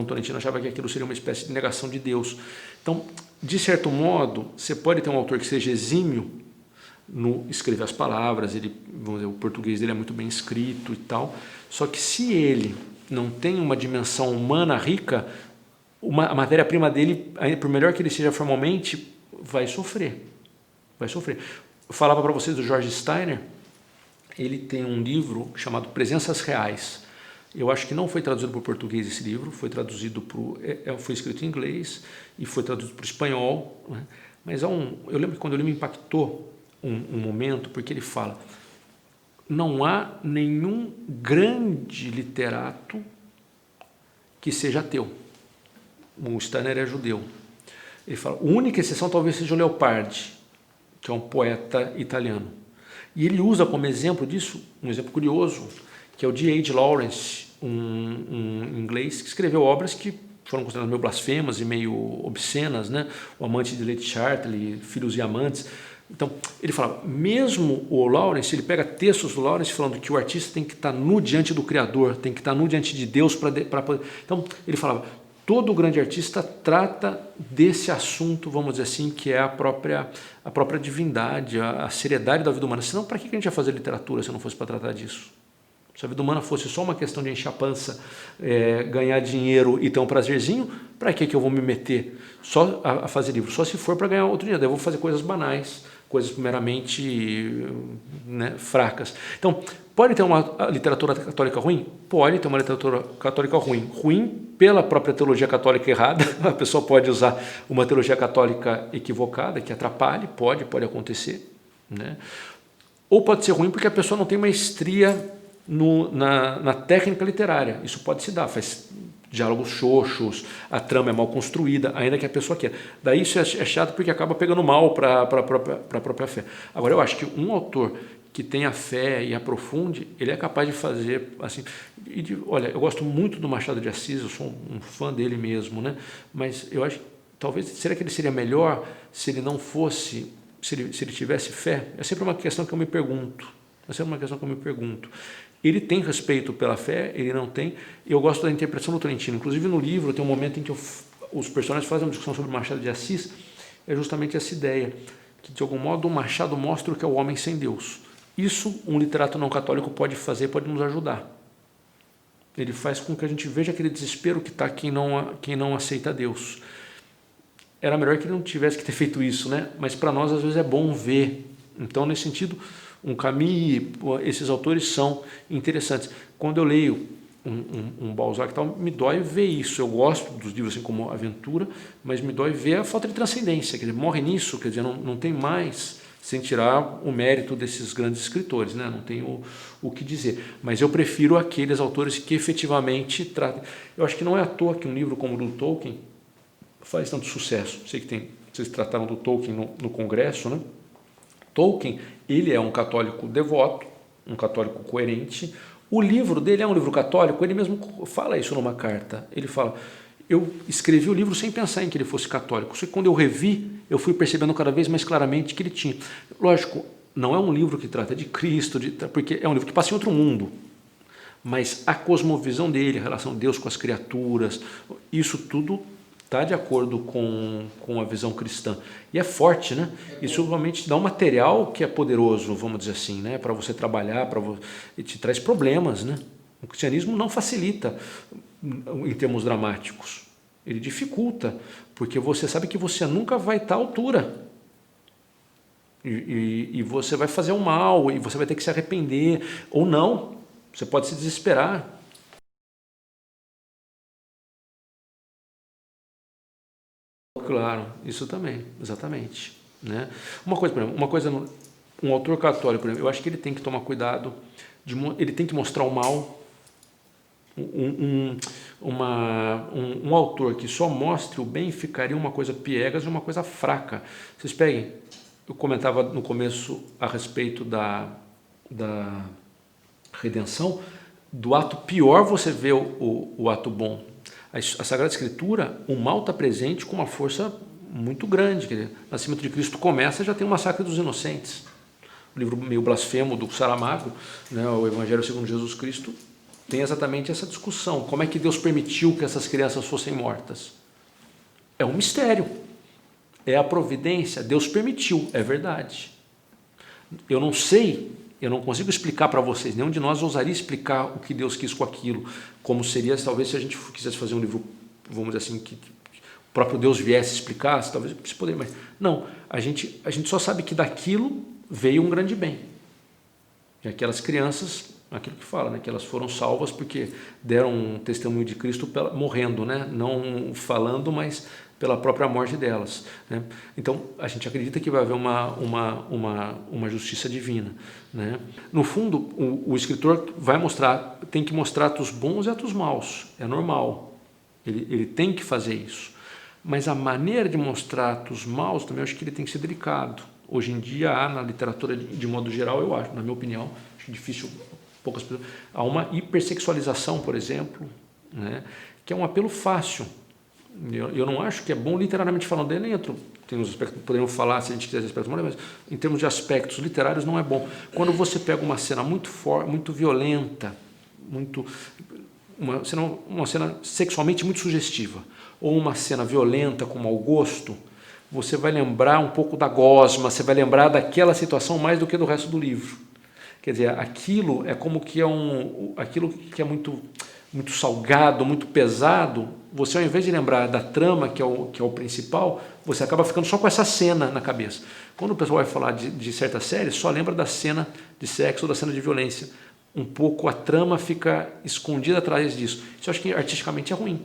Tolentino achava que aquilo seria uma espécie de negação de Deus. Então, de certo modo, você pode ter um autor que seja exímio no escrever as palavras, vamos dizer, o português dele é muito bem escrito e tal, só que se ele não tem uma dimensão humana rica, a matéria-prima dele, por melhor que ele seja formalmente, vai sofrer. Eu falava para vocês do George Steiner. Ele tem um livro chamado Presenças Reais. Eu acho que não foi traduzido para o português esse livro, foi escrito em inglês e foi traduzido para o espanhol, né? Mas eu lembro que quando eu li me impactou um momento, porque ele fala: não há nenhum grande literato que seja ateu. O Steiner é judeu. Ele fala: a única exceção talvez seja o Leopardi, que é um poeta italiano. E ele usa como exemplo disso, um exemplo curioso, que é o D.H. Lawrence, um inglês que escreveu obras que foram consideradas meio blasfemas e meio obscenas, né? O Amante de Lady Chartley, Filhos e Amantes. Então, ele fala, mesmo o Lawrence, ele pega textos do Lawrence falando que o artista tem que estar nu diante do Criador, tem que estar nu diante de Deus para poder... Então, ele falava, todo grande artista trata desse assunto, vamos dizer assim, que é a própria divindade, a seriedade da vida humana. Senão, para que a gente ia fazer literatura se não fosse para tratar disso? Se a vida humana fosse só uma questão de encher a pança, ganhar dinheiro e ter um prazerzinho, para que eu vou me meter só a fazer livro? Só se for para ganhar outro dinheiro, daí eu vou fazer coisas banais, coisas meramente, né, fracas. Então, pode ter uma literatura católica ruim? Pode ter uma literatura católica ruim. Ruim pela própria teologia católica errada, a pessoa pode usar uma teologia católica equivocada, que atrapalhe, pode acontecer, né? Ou pode ser ruim porque a pessoa não tem maestria na técnica literária. Isso pode se dar, faz diálogos xoxos, a trama é mal construída, ainda que a pessoa queira. Daí isso é chato porque acaba pegando mal para a própria fé. Agora, eu acho que um autor que tenha fé e aprofunde, ele é capaz de fazer assim. Olha, eu gosto muito do Machado de Assis, eu sou um fã dele mesmo, né? Mas eu acho que talvez, será que ele seria melhor se ele não fosse, se ele tivesse fé? É sempre uma questão que eu me pergunto. Ele tem respeito pela fé, ele não tem. Eu gosto da interpretação do Tolentino. Inclusive no livro tem um momento em que os personagens fazem uma discussão sobre Machado de Assis, é justamente essa ideia, que de algum modo o Machado mostra o que é o homem sem Deus. Isso um literato não católico pode fazer, pode nos ajudar. Ele faz com que a gente veja aquele desespero que está quem não aceita Deus. Era melhor que ele não tivesse que ter feito isso, né? Mas para nós às vezes é bom ver. Então, nesse sentido, um Camus, esses autores são interessantes. Quando eu leio um Balzac e tal, me dói ver isso. Eu gosto dos livros assim como Aventura, mas me dói ver a falta de transcendência. Quer dizer, morre nisso, quer dizer, não tem mais, sem tirar o mérito desses grandes escritores, né? Não tem o que dizer. Mas eu prefiro aqueles autores que efetivamente tratam. Eu acho que não é à toa que um livro como o do Tolkien faz tanto sucesso. Sei que vocês trataram do Tolkien no congresso, né? Tolkien, ele é um católico devoto, um católico coerente. O livro dele é um livro católico, ele mesmo fala isso numa carta. Ele fala, eu escrevi o livro sem pensar em que ele fosse católico, só que quando eu revi, eu fui percebendo cada vez mais claramente que ele tinha. Lógico, não é um livro que trata de Cristo, porque é um livro que passa em outro mundo, mas a cosmovisão dele, a relação de Deus com as criaturas, isso tudo está de acordo com a visão cristã. E é forte, né? Isso realmente dá um material que é poderoso, vamos dizer assim, né? Para você trabalhar, e te traz problemas, né? O cristianismo não facilita em termos dramáticos. Ele dificulta, porque você sabe que você nunca vai estar à altura. E você vai fazer o mal, e você vai ter que se arrepender, ou não. Você pode se desesperar. Claro, isso também, exatamente. Né? Uma coisa, por exemplo, um autor católico, por exemplo, eu acho que ele tem que tomar cuidado, ele tem que mostrar o mal. Um autor que só mostre o bem ficaria uma coisa piegas e uma coisa fraca. Vocês peguem, eu comentava no começo a respeito da redenção, do ato pior você vê o ato bom. A Sagrada Escritura, o mal está presente com uma força muito grande. Quer dizer, o nascimento de Cristo começa, já tem o massacre dos inocentes. O livro meio blasfemo do Saramago, né, o Evangelho segundo Jesus Cristo, tem exatamente essa discussão. Como é que Deus permitiu que essas crianças fossem mortas? É um mistério. É a providência. Deus permitiu, é verdade. Eu não sei, eu não consigo explicar para vocês. Nenhum de nós ousaria explicar o que Deus quis com aquilo. Como seria, talvez, se a gente quisesse fazer um livro, vamos dizer assim, que o próprio Deus viesse explicar, talvez se poderia, mas não. A gente só sabe que daquilo veio um grande bem. E aquelas crianças, aquilo que fala, né, que elas foram salvas porque deram um testemunho de Cristo morrendo, né, não falando, mas pela própria morte delas. Né? Então, a gente acredita que vai haver uma justiça divina. Né? No fundo, o escritor tem que mostrar atos bons e atos maus. É normal. Ele tem que fazer isso. Mas a maneira de mostrar atos maus também eu acho que ele tem que ser delicado. Hoje em dia há na literatura, de modo geral, eu acho, na minha opinião, acho difícil, poucas pessoas, há uma hipersexualização, por exemplo, né, que é um apelo fácil. Eu não acho que é bom, literariamente falando, nem entro, tem uns aspectos que poderiam falar se a gente quiser aspectos, mas em termos de aspectos literários não é bom. Quando você pega uma cena muito forte, muito violenta, uma cena sexualmente muito sugestiva, ou uma cena violenta com mau gosto, você vai lembrar um pouco da gosma, você vai lembrar daquela situação mais do que do resto do livro. Quer dizer, aquilo é como que aquilo que é muito salgado, muito pesado, você ao invés de lembrar da trama, que é o principal, você acaba ficando só com essa cena na cabeça. Quando o pessoal vai falar de certa série, só lembra da cena de sexo ou da cena de violência. Um pouco a trama fica escondida atrás disso. Isso eu acho que artisticamente é ruim.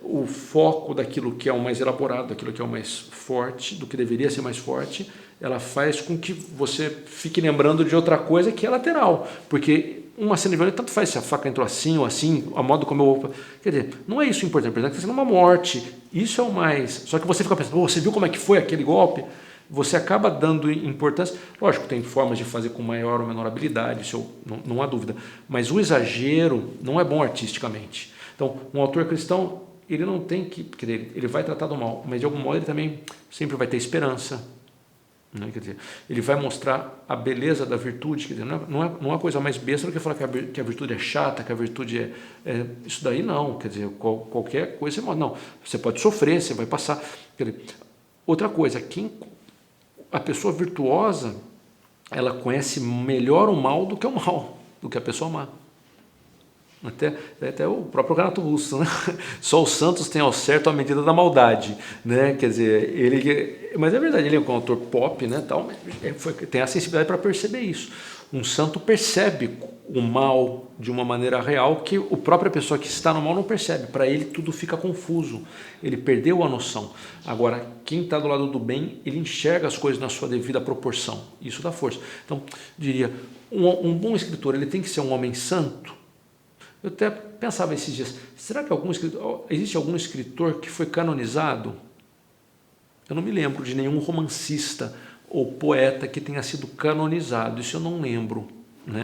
O foco daquilo que é o mais elaborado, daquilo que é o mais forte, do que deveria ser mais forte, ela faz com que você fique lembrando de outra coisa que é lateral, porque uma cena de violência tanto faz se a faca entrou assim ou assim, a modo como eu... Quer dizer, não é isso o importante, está sendo uma morte, isso é o mais... Só que você fica pensando, você viu como é que foi aquele golpe? Você acaba dando importância, lógico, tem formas de fazer com maior ou menor habilidade, isso não há dúvida, mas o exagero não é bom artisticamente. Então, um autor cristão, ele não tem que... Ele vai tratar do mal, mas de algum modo ele também sempre vai ter esperança. Né? Quer dizer, ele vai mostrar a beleza da virtude. Quer dizer, não é coisa mais besta do que falar que a virtude é chata, que a virtude isso daí não. Quer dizer, qualquer coisa... Não, você pode sofrer, você vai passar. Quer dizer, outra coisa, a pessoa virtuosa, ela conhece melhor o mal do que o mal, do que a pessoa má. Até o próprio Renato Russo, né? Só os santos têm ao certo a medida da maldade, né? Quer dizer, mas é verdade, ele é um autor pop, né? Tal, tem a sensibilidade para perceber isso. Um santo percebe o mal de uma maneira real que a própria pessoa que está no mal não percebe. Para ele tudo fica confuso, ele perdeu a noção. Agora, quem está do lado do bem, ele enxerga as coisas na sua devida proporção. Isso dá força. Então, diria, um bom escritor, ele tem que ser um homem santo. Eu até pensava esses dias, será que existe algum escritor que foi canonizado? Eu não me lembro de nenhum romancista ou poeta que tenha sido canonizado, isso eu não lembro. Né?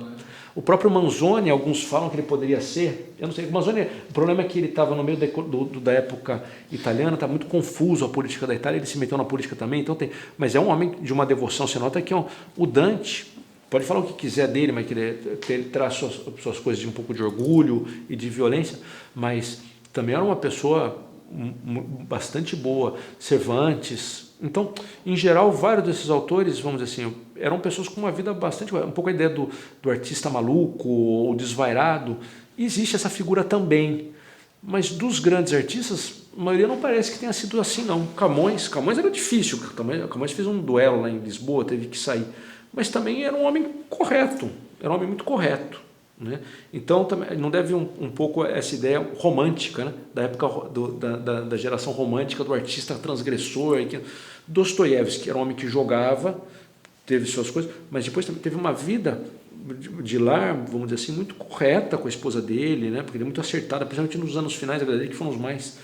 O próprio Manzoni, alguns falam que ele poderia ser, eu não sei, o problema é que ele estava no meio da época italiana, está muito confuso a política da Itália, ele se meteu na política também, então mas é um homem de uma devoção, você nota que o Dante... Pode falar o que quiser dele, mas que ele traz suas coisas de um pouco de orgulho e de violência, mas também era uma pessoa bastante boa. Cervantes. Então, em geral, vários desses autores, vamos dizer assim, eram pessoas com uma vida bastante... Um pouco a ideia do artista maluco ou desvairado. E existe essa figura também. Mas dos grandes artistas, a maioria não parece que tenha sido assim, não. Camões era difícil. Camões fez um duelo lá em Lisboa, teve que sair. Mas também era um homem correto, era um homem muito correto. né? Então também não deve um pouco essa ideia romântica, né? Da época da geração romântica do artista transgressor. Dostoiévski era um homem que jogava, teve suas coisas, mas depois também teve uma vida de lar, vamos dizer assim, muito correta com a esposa dele, né? Porque ele é muito acertado, principalmente nos anos finais da vida dele, que foram os mais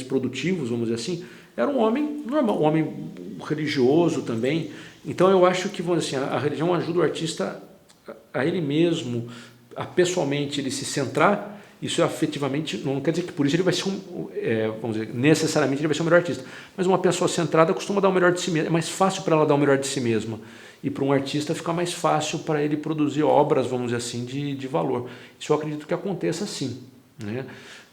produtivos, vamos dizer assim. Era um homem normal, um homem religioso também. Então eu acho que, vamos dizer assim, a religião ajuda o artista a ele mesmo, a pessoalmente ele se centrar. Isso afetivamente não quer dizer que por isso ele vai ser vamos dizer, necessariamente ele vai ser o melhor artista, mas uma pessoa centrada costuma dar o melhor de si mesma. É mais fácil para ela dar o melhor de si mesma, e para um artista fica mais fácil para ele produzir obras, vamos dizer assim, de valor. Isso eu acredito que aconteça sim, né?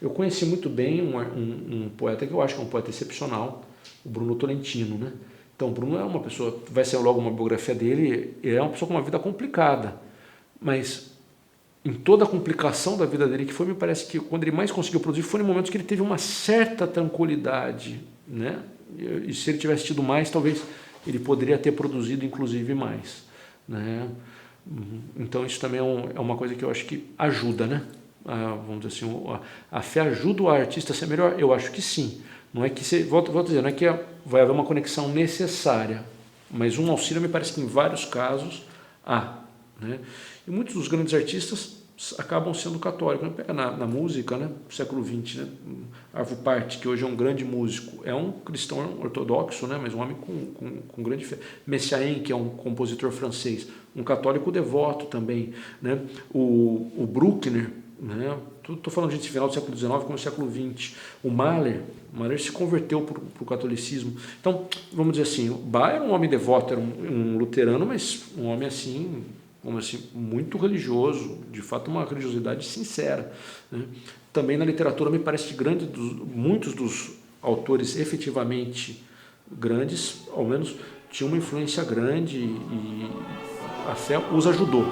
Eu conheci muito bem um poeta que eu acho que é um poeta excepcional, o Bruno Tolentino, né? Então o Bruno é uma pessoa, vai ser logo uma biografia dele, ele é uma pessoa com uma vida complicada, mas em toda a complicação da vida dele, que foi, me parece que quando ele mais conseguiu produzir foi em momentos que ele teve uma certa tranquilidade, né? E se ele tivesse tido mais, talvez ele poderia ter produzido inclusive mais, né? Então isso também é uma coisa que eu acho que ajuda, né? Vamos dizer assim, a fé ajuda o artista a ser melhor? Eu acho que sim. Não é que volto a dizer, não é que vai haver uma conexão necessária, mas um auxílio me parece que em vários casos há, né? E muitos dos grandes artistas acabam sendo católicos, né? Pega na música, né? Do século XX, né? Arvo Pärt, que hoje é um grande músico, é um cristão ortodoxo, né? Mas um homem com grande fé. Messiaen, que é um compositor francês, um católico devoto também, né? O Bruckner, né? Estou falando de final do século XIX como do século XX. O Mahler se converteu para o catolicismo. Então, vamos dizer assim, o Bach era um homem devoto, era um luterano, mas um homem assim, vamos dizer assim, muito religioso, de fato uma religiosidade sincera, né? Também na literatura me parece que muitos dos autores efetivamente grandes, ao menos, tinham uma influência grande e a fé os ajudou.